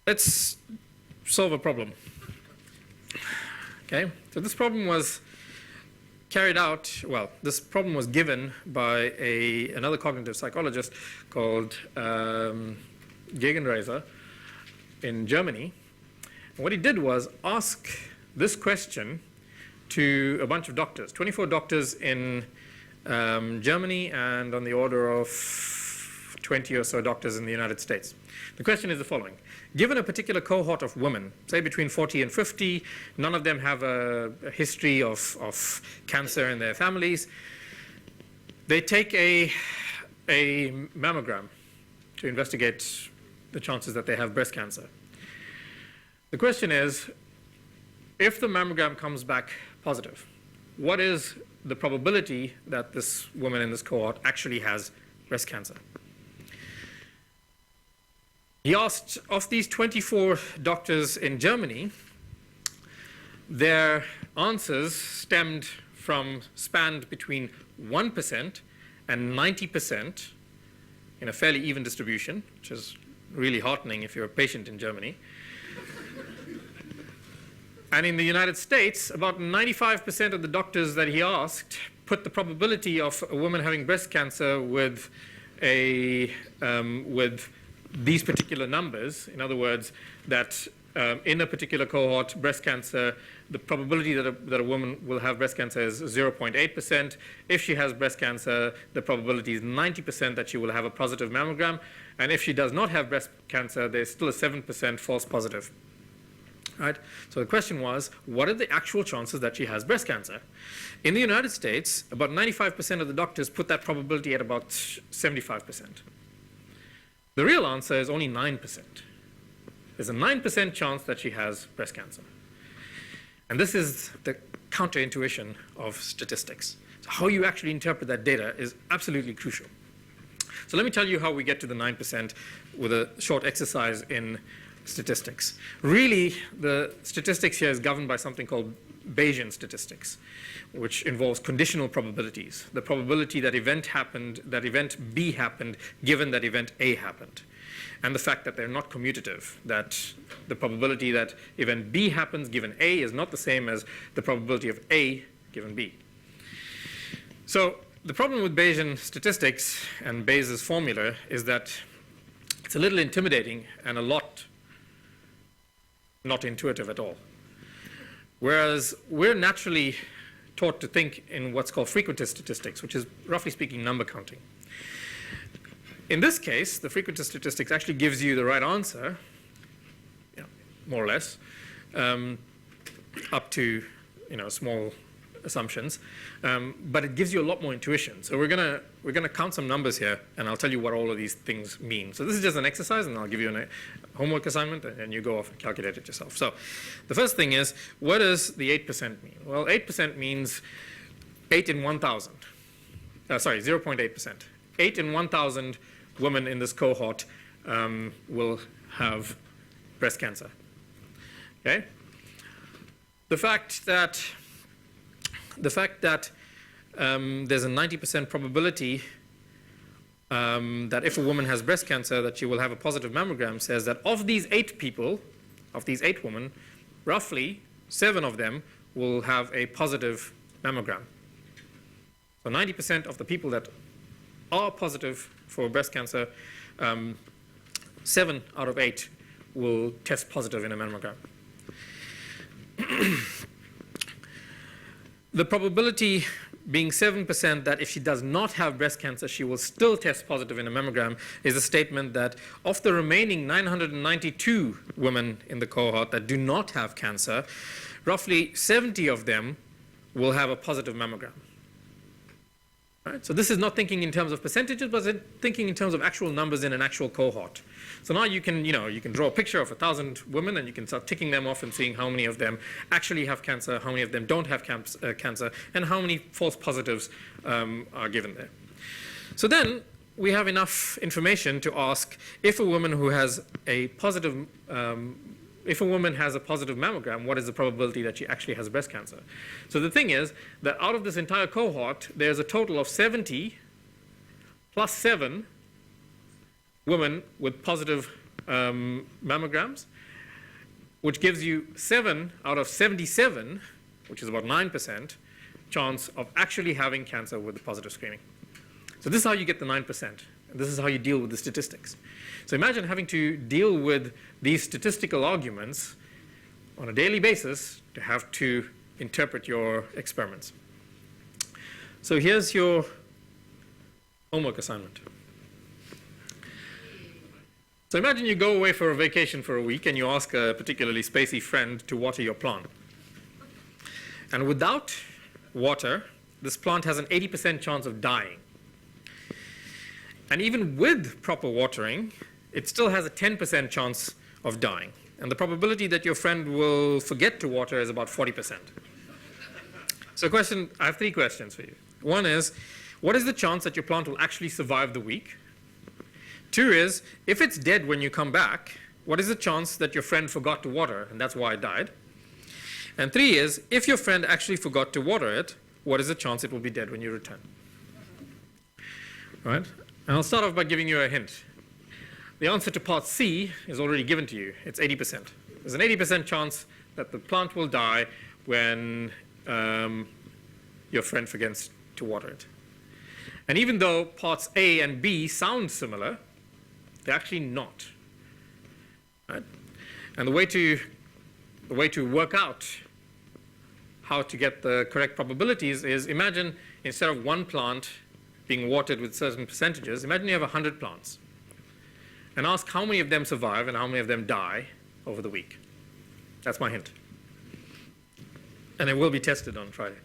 let's solve a problem. Okay, so this problem was carried out, this problem was given by another cognitive psychologist called Gegenreiser in Germany. And what he did was ask this question to a bunch of doctors, 24 doctors in Germany and on the order of 20 or so doctors in the United States. The question is the following. Given a particular cohort of women, say between 40 and 50, none of them have a history of cancer in their families, they take a mammogram to investigate the chances that they have breast cancer. The question is, if the mammogram comes back positive, what is the probability that this woman in this cohort actually has breast cancer? He asked, of these 24 doctors in Germany, their answers spanned between 1% and 90% in a fairly even distribution, which is really heartening if you're a patient in Germany. And in the United States, about 95% of the doctors that he asked put the probability of a woman having breast cancer with these particular numbers. In other words, that in a particular cohort, breast cancer, the probability that a woman will have breast cancer is 0.8%. If she has breast cancer, the probability is 90% that she will have a positive mammogram. And if she does not have breast cancer, there's still a 7% false positive. Right? So the question was, what are the actual chances that she has breast cancer? In the United States, about 95% of the doctors put that probability at about 75%. The real answer is only 9%. There's a 9% chance that she has breast cancer. And this is the counterintuition of statistics. So how you actually interpret that data is absolutely crucial. So let me tell you how we get to the 9% with a short exercise in statistics. Really, the statistics here is governed by something called Bayesian statistics, which involves conditional probabilities. The probability that event B happened, given that event A happened. And the fact that they're not commutative, that the probability that event B happens given A is not the same as the probability of A given B. So the problem with Bayesian statistics and Bayes' formula is that it's a little intimidating and a lot not intuitive at all. Whereas we're naturally taught to think in what's called frequentist statistics, which is roughly speaking number counting. In this case, the frequentist statistics actually gives you the right answer, more or less, up to small assumptions, but it gives you a lot more intuition. So we're gonna count some numbers here, and I'll tell you what all of these things mean. So this is just an exercise, and I'll give you a homework assignment, and you go off and calculate it yourself. So the first thing is, what does the 8% mean? Well, 8% means 8 in 1,000. 0.8%. 8 in 1,000 women in this cohort will have breast cancer. Okay? The fact that there's a 90% probability that if a woman has breast cancer that she will have a positive mammogram says that of these 8 people, of these 8 women, roughly 7 of them will have a positive mammogram. So 90% of the people that are positive for breast cancer, 7 out of 8 will test positive in a mammogram. The probability being 7% that if she does not have breast cancer, she will still test positive in a mammogram is a statement that of the remaining 992 women in the cohort that do not have cancer, roughly 70 of them will have a positive mammogram. Right? So this is not thinking in terms of percentages, but thinking in terms of actual numbers in an actual cohort. So now you can draw a picture of 1,000 women, and you can start ticking them off and seeing how many of them actually have cancer, how many of them don't have cancer, and how many false positives are given there. So then we have enough information to ask if a woman who has a positive if a woman has a positive mammogram, what is the probability that she actually has breast cancer? So the thing is that out of this entire cohort, there's a total of 70 plus 7 women with positive mammograms, which gives you 7 out of 77, which is about 9%, chance of actually having cancer with the positive screening. So this is how you get the 9%. And this is how you deal with the statistics. So imagine having to deal with these statistical arguments on a daily basis to have to interpret your experiments. So here's your homework assignment. So imagine you go away for a vacation for a week and you ask a particularly spacey friend to water your plant. And without water, this plant has an 80% chance of dying. And even with proper watering, it still has a 10% chance of dying. And the probability that your friend will forget to water is about 40%. So I have 3 questions for you. One is, what is the chance that your plant will actually survive the week? 2 is, if it's dead when you come back, what is the chance that your friend forgot to water and that's why it died? And 3 is, if your friend actually forgot to water it, what is the chance it will be dead when you return? Right? And I'll start off by giving you a hint. The answer to part C is already given to you. It's 80%. There's an 80% chance that the plant will die when your friend forgets to water it. And even though parts A and B sound similar, they're actually not. Right? And the way to work out how to get the correct probabilities is, imagine instead of one plant being watered with certain percentages, imagine you have 100 plants. And ask how many of them survive and how many of them die over the week. That's my hint. And it will be tested on Friday.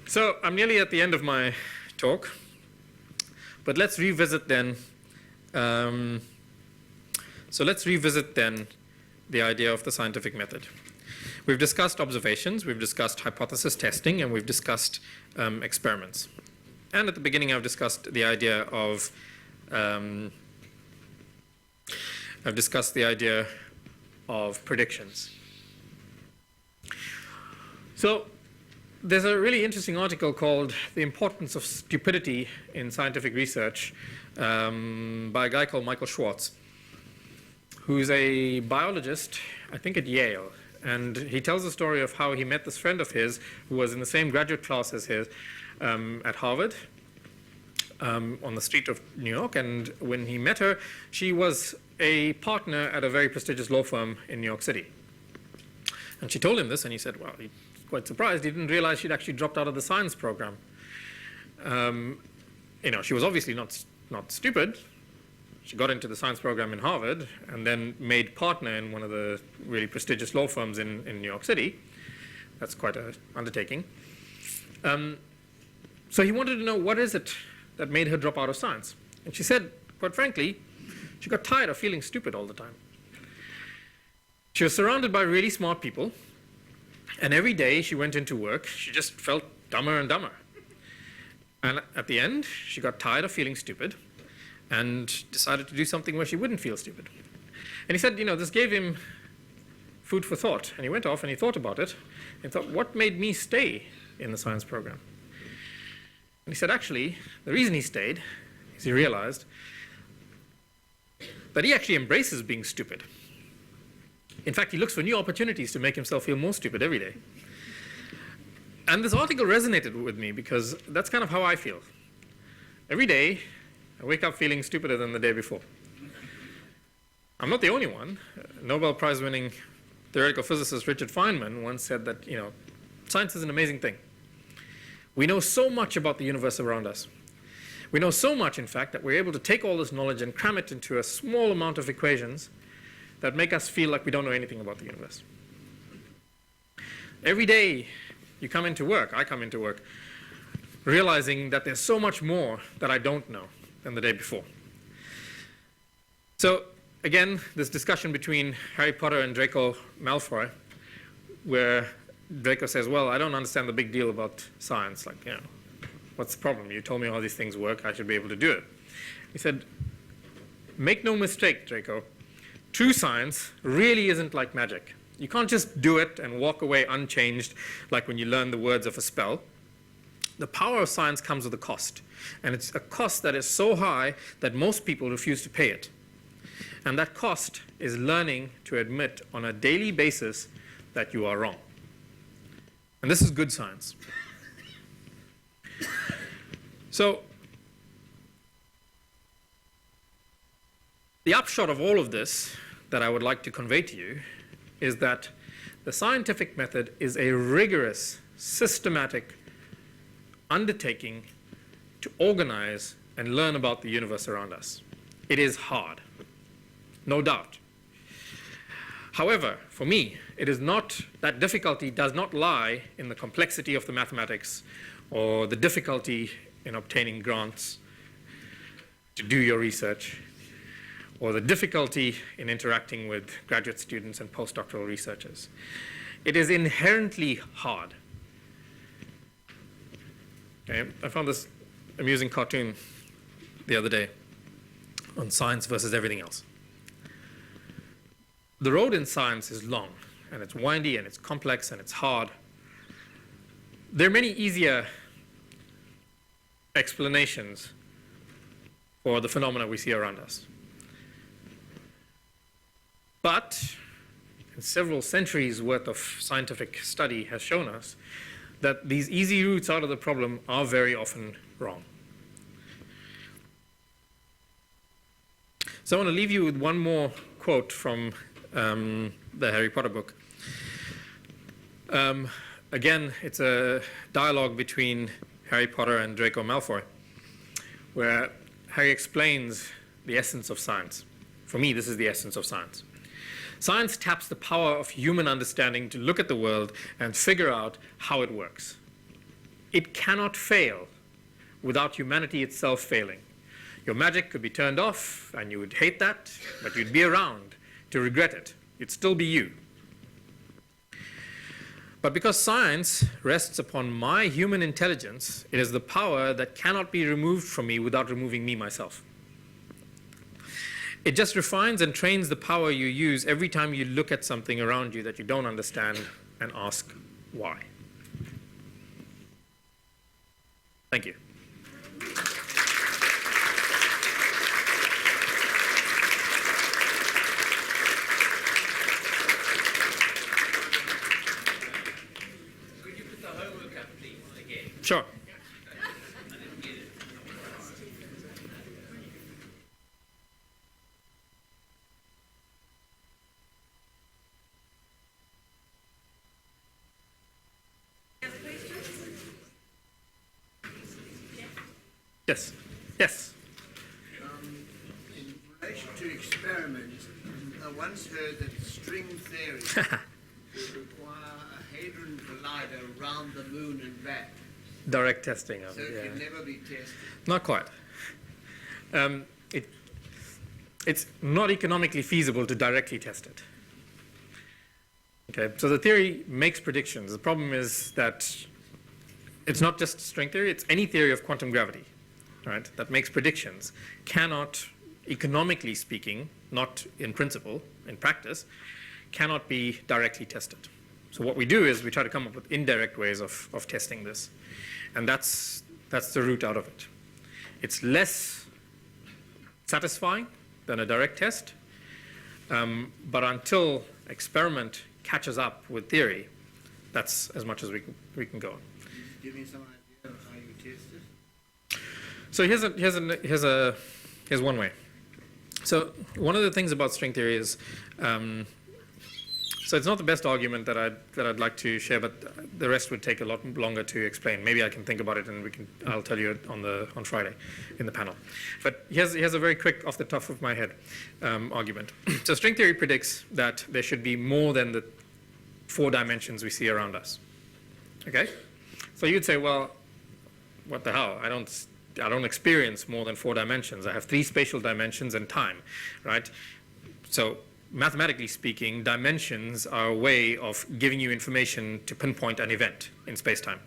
So I'm nearly at the end of my talk, but let's revisit then. Let's revisit then the idea of the scientific method. We've discussed observations, we've discussed hypothesis testing, and we've discussed experiments. And at the beginning, I've discussed the idea of predictions. So there's a really interesting article called "The Importance of Stupidity in Scientific Research" by a guy called Michael Schwartz, who's a biologist, I think at Yale. And he tells the story of how he met this friend of his who was in the same graduate class as his at Harvard on the street of New York. And when he met her, she was a partner at a very prestigious law firm in New York City. And she told him this, and he said, well, he was quite surprised. He didn't realize she'd actually dropped out of the science program. She was obviously not stupid. She got into the science program in Harvard and then made partner in one of the really prestigious law firms in New York City. That's quite an undertaking. So he wanted to know, what is it that made her drop out of science? And she said, quite frankly, she got tired of feeling stupid all the time. She was surrounded by really smart people, and every day she went into work, she just felt dumber and dumber. And at the end, she got tired of feeling stupid and decided to do something where she wouldn't feel stupid. And he said, this gave him food for thought. And he went off and he thought about it and thought, what made me stay in the science program? And he said, actually, the reason he stayed is he realized that he actually embraces being stupid. In fact, he looks for new opportunities to make himself feel more stupid every day. And this article resonated with me because that's kind of how I feel. Every day, I wake up feeling stupider than the day before. I'm not the only one. Nobel Prize-winning theoretical physicist Richard Feynman once said that, science is an amazing thing. We know so much about the universe around us. We know so much, in fact, that we're able to take all this knowledge and cram it into a small amount of equations that make us feel like we don't know anything about the universe. Every day you come into work, I come into work, realizing that there's so much more that I don't know than the day before. So again, this discussion between Harry Potter and Draco Malfoy, where Draco says, well, I don't understand the big deal about science. Like, what's the problem? You told me all these things work, I should be able to do it. He said, make no mistake, Draco, true science really isn't like magic. You can't just do it and walk away unchanged like when you learn the words of a spell. The power of science comes with a cost. And it's a cost that is so high that most people refuse to pay it. And that cost is learning to admit on a daily basis that you are wrong. And this is good science. So, the upshot of all of this that I would like to convey to you is that the scientific method is a rigorous, systematic undertaking to organize and learn about the universe around us. It is hard, no doubt. However, for me, that difficulty does not lie in the complexity of the mathematics or the difficulty in obtaining grants to do your research, or the difficulty in interacting with graduate students and postdoctoral researchers. It is inherently hard. Okay? I found this amusing cartoon the other day on science versus everything else. The road in science is long, and it's windy, and it's complex, and it's hard. There are many easier explanations for the phenomena we see around us. But several centuries worth of scientific study has shown us that these easy routes out of the problem are very often wrong. So I want to leave you with one more quote from the Harry Potter book. Again, it's a dialogue between Harry Potter and Draco Malfoy, where Harry explains the essence of science. For me, this is the essence of science. Science taps the power of human understanding to look at the world and figure out how it works. It cannot fail without humanity itself failing. Your magic could be turned off, and you would hate that, but you'd be around to regret it. You'd still be you. But because science rests upon my human intelligence, it is the power that cannot be removed from me without removing me myself. It just refines and trains the power you use every time you look at something around you that you don't understand and ask why. Thank you. Could you put the homework up, please, again? Sure. I didn't get it. Yes. Yes. In relation to experiments, I once heard that string theory would require a hadron collider around the moon and back, Direct testing of so it, it can yeah. never be tested. Not quite. It's not economically feasible to directly test it. Okay, so the theory makes predictions. The problem is that it's not just string theory, it's any theory of quantum gravity, right, that makes predictions, cannot, economically speaking, not in principle, in practice, cannot be directly tested. So what we do is we try to come up with indirect ways of testing this. And that's the route out of it. It's less satisfying than a direct test, but until experiment catches up with theory, that's as much as we can go. Give me some idea of how you test it. So here's one way. So one of the things about string theory is, so it's not the best argument that I'd like to share, but the rest would take a lot longer to explain. Maybe I can think about it and I'll tell you on Friday in the panel. But here's a very quick, off the top of my head, argument. So string theory predicts that there should be more than the 4 dimensions we see around us. Okay? So you'd say, well, what the hell? I don't experience more than 4 dimensions. I have 3 spatial dimensions and time, right? So mathematically speaking, dimensions are a way of giving you information to pinpoint an event in space-time,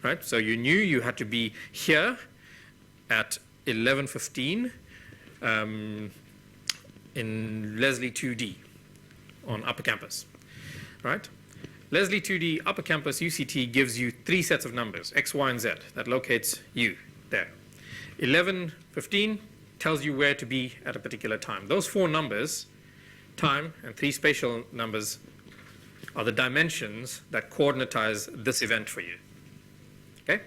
right? So you knew you had to be here at 11:15 in Leslie 2D on Upper Campus, right? Leslie 2D Upper Campus UCT gives you 3 sets of numbers, X, Y, and Z, that locates you there. 11:15 tells you where to be at a particular time. Those 4 numbers, time and 3 spatial numbers, are the dimensions that coordinatize this event for you. Okay?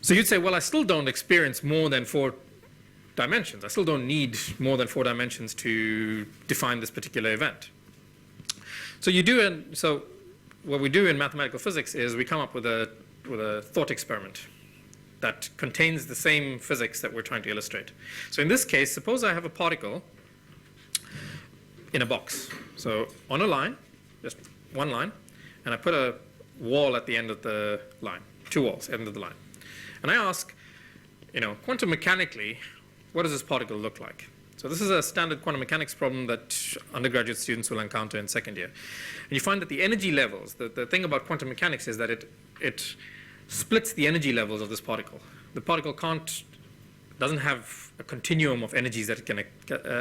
So you'd say, well, I still don't experience more than 4 dimensions. I still don't need more than 4 dimensions to define this particular event. So so what we do in mathematical physics is we come up with a thought experiment that contains the same physics that we're trying to illustrate. So in this case, suppose I have a particle in a box. So on a line, just one line, and I put a wall at the end of the line, 2 walls, end of the line. And I ask, quantum mechanically, what does this particle look like? So this is a standard quantum mechanics problem that undergraduate students will encounter in second year. And you find that the energy levels, the thing about quantum mechanics is that it splits the energy levels of this particle. The particle doesn't have a continuum of energies that it can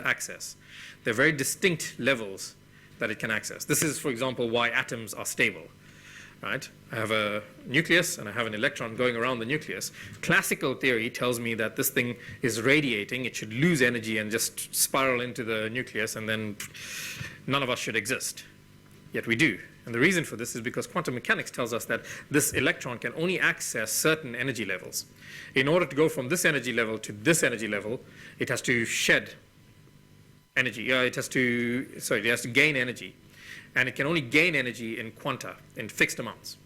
access. They're very distinct levels that it can access. This is, for example, why atoms are stable, right? I have a nucleus and I have an electron going around the nucleus. Classical theory tells me that this thing is radiating. It should lose energy and just spiral into the nucleus, and then none of us should exist. Yet we do. And the reason for this is because quantum mechanics tells us that this electron can only access certain energy levels. In order to go from this energy level to this energy level, it has to shed energy. It has to gain energy. And it can only gain energy in quanta, in fixed amounts.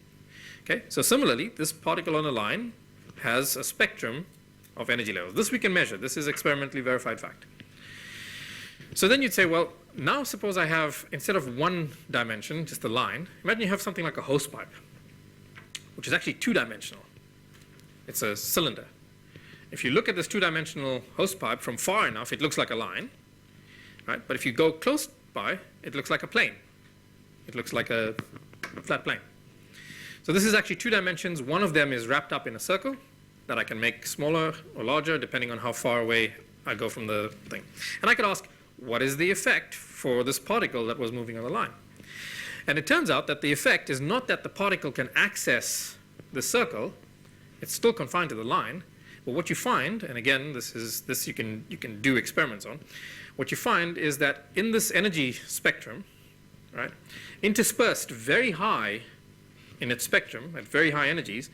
Okay? So similarly, this particle on a line has a spectrum of energy levels. This we can measure. This is experimentally verified fact. So then you'd say, well, now suppose I have, instead of one dimension, just a line, imagine you have something like a hose pipe, which is actually two-dimensional. It's a cylinder. If you look at this two-dimensional hose pipe from far enough, it looks like a line, right? But if you go close by, it looks like a plane. It looks like a flat plane. So this is actually two dimensions. One of them is wrapped up in a circle that I can make smaller or larger depending on how far away I go from the thing. And I could ask, what is the effect for this particle that was moving on the line? And it turns out that the effect is not that the particle can access the circle. It's still confined to the line. But what you find, and again, this you can do experiments on, what you find is that in this energy spectrum, right, interspersed very high in its spectrum, at very high energies,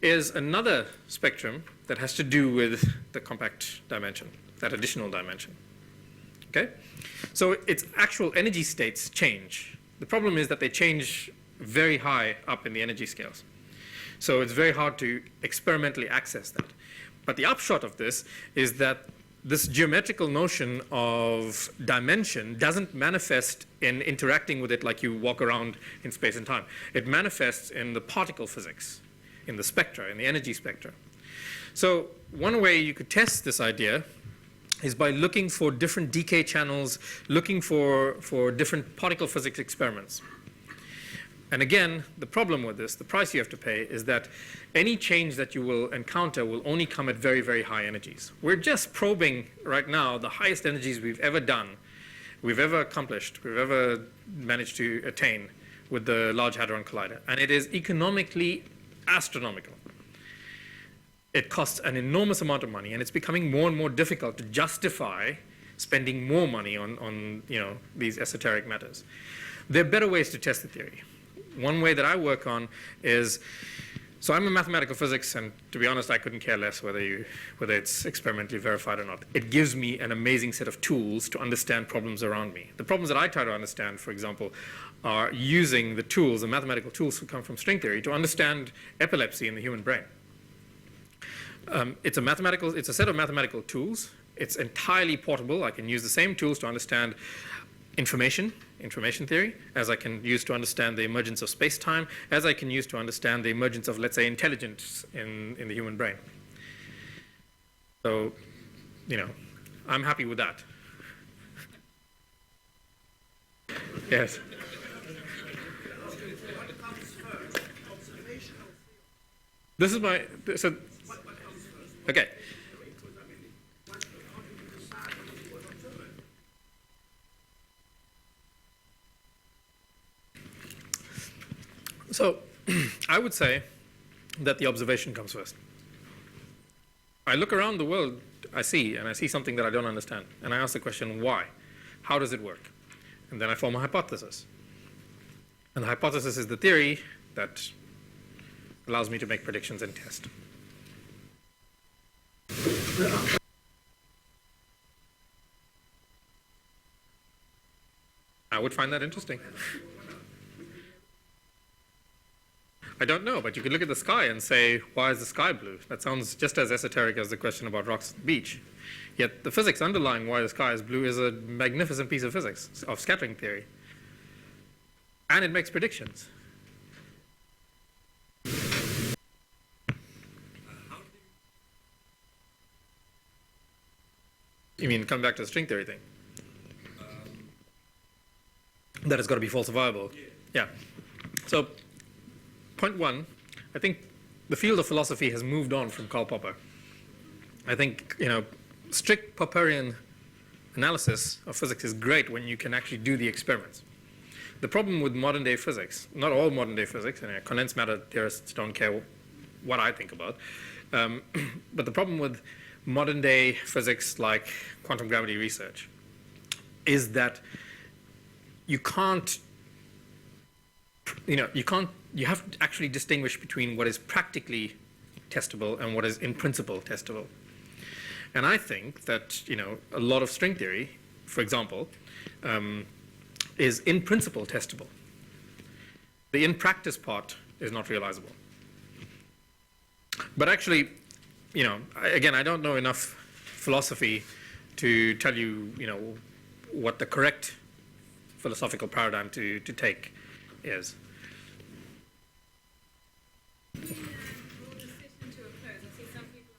is another spectrum that has to do with the compact dimension, that additional dimension. Okay? So its actual energy states change. The problem is that they change very high up in the energy scales. So it's very hard to experimentally access that. But the upshot of this is that this geometrical notion of dimension doesn't manifest in interacting with it like you walk around in space and time. It manifests in the particle physics, in the spectra, in the energy spectra. So one way you could test this idea is by looking for different decay channels, looking for different particle physics experiments. And again, the problem with this, the price you have to pay, is that any change that you will encounter will only come at very, very high energies. We're just probing right now the highest energies we've ever done, we've ever accomplished, we've ever managed to attain with the Large Hadron Collider. And it is economically astronomical. It costs an enormous amount of money, and it's becoming more and more difficult to justify spending more money on these esoteric matters. There are better ways to test the theory. One way that I work on is, so I'm a mathematical physics, and to be honest, I couldn't care less whether it's experimentally verified or not. It gives me an amazing set of tools to understand problems around me. The problems that I try to understand, for example, are using the tools, the mathematical tools that come from string theory, to understand epilepsy in the human brain. It's a set of mathematical tools. It's entirely portable. I can use the same tools to understand information theory, as I can use to understand the emergence of space-time, as I can use to understand the emergence of, let's say, intelligence in the human brain. So, I'm happy with that. Yes. This is my, so, okay. So I would say that the observation comes first. I look around the world, I see something that I don't understand, and I ask the question, why? How does it work? And then I form a hypothesis. And the hypothesis is the theory that allows me to make predictions and test. I would find that interesting. I don't know, but you could look at the sky and say, why is the sky blue? That sounds just as esoteric as the question about rocks on the beach. Yet the physics underlying why the sky is blue is a magnificent piece of physics, of scattering theory. And it makes predictions. You mean, come back to the string theory thing? That it's got to be falsifiable. Yeah. So, point one, I think the field of philosophy has moved on from Karl Popper. I think, strict Popperian analysis of physics is great when you can actually do the experiments. The problem with modern day physics, not all modern day physics, and condensed matter theorists don't care what I think about, but the problem with modern day physics like quantum gravity research is that you have to actually distinguish between what is practically testable and what is in principle testable. And I think that, a lot of string theory for example, is in principle testable. The in practice part is not realizable. But actually, again, I don't know enough philosophy to tell you, what the correct philosophical paradigm to take is. Draw the session to a close. I see some people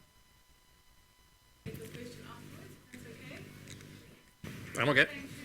take the question afterwards. That's okay? I'm okay. Thank you.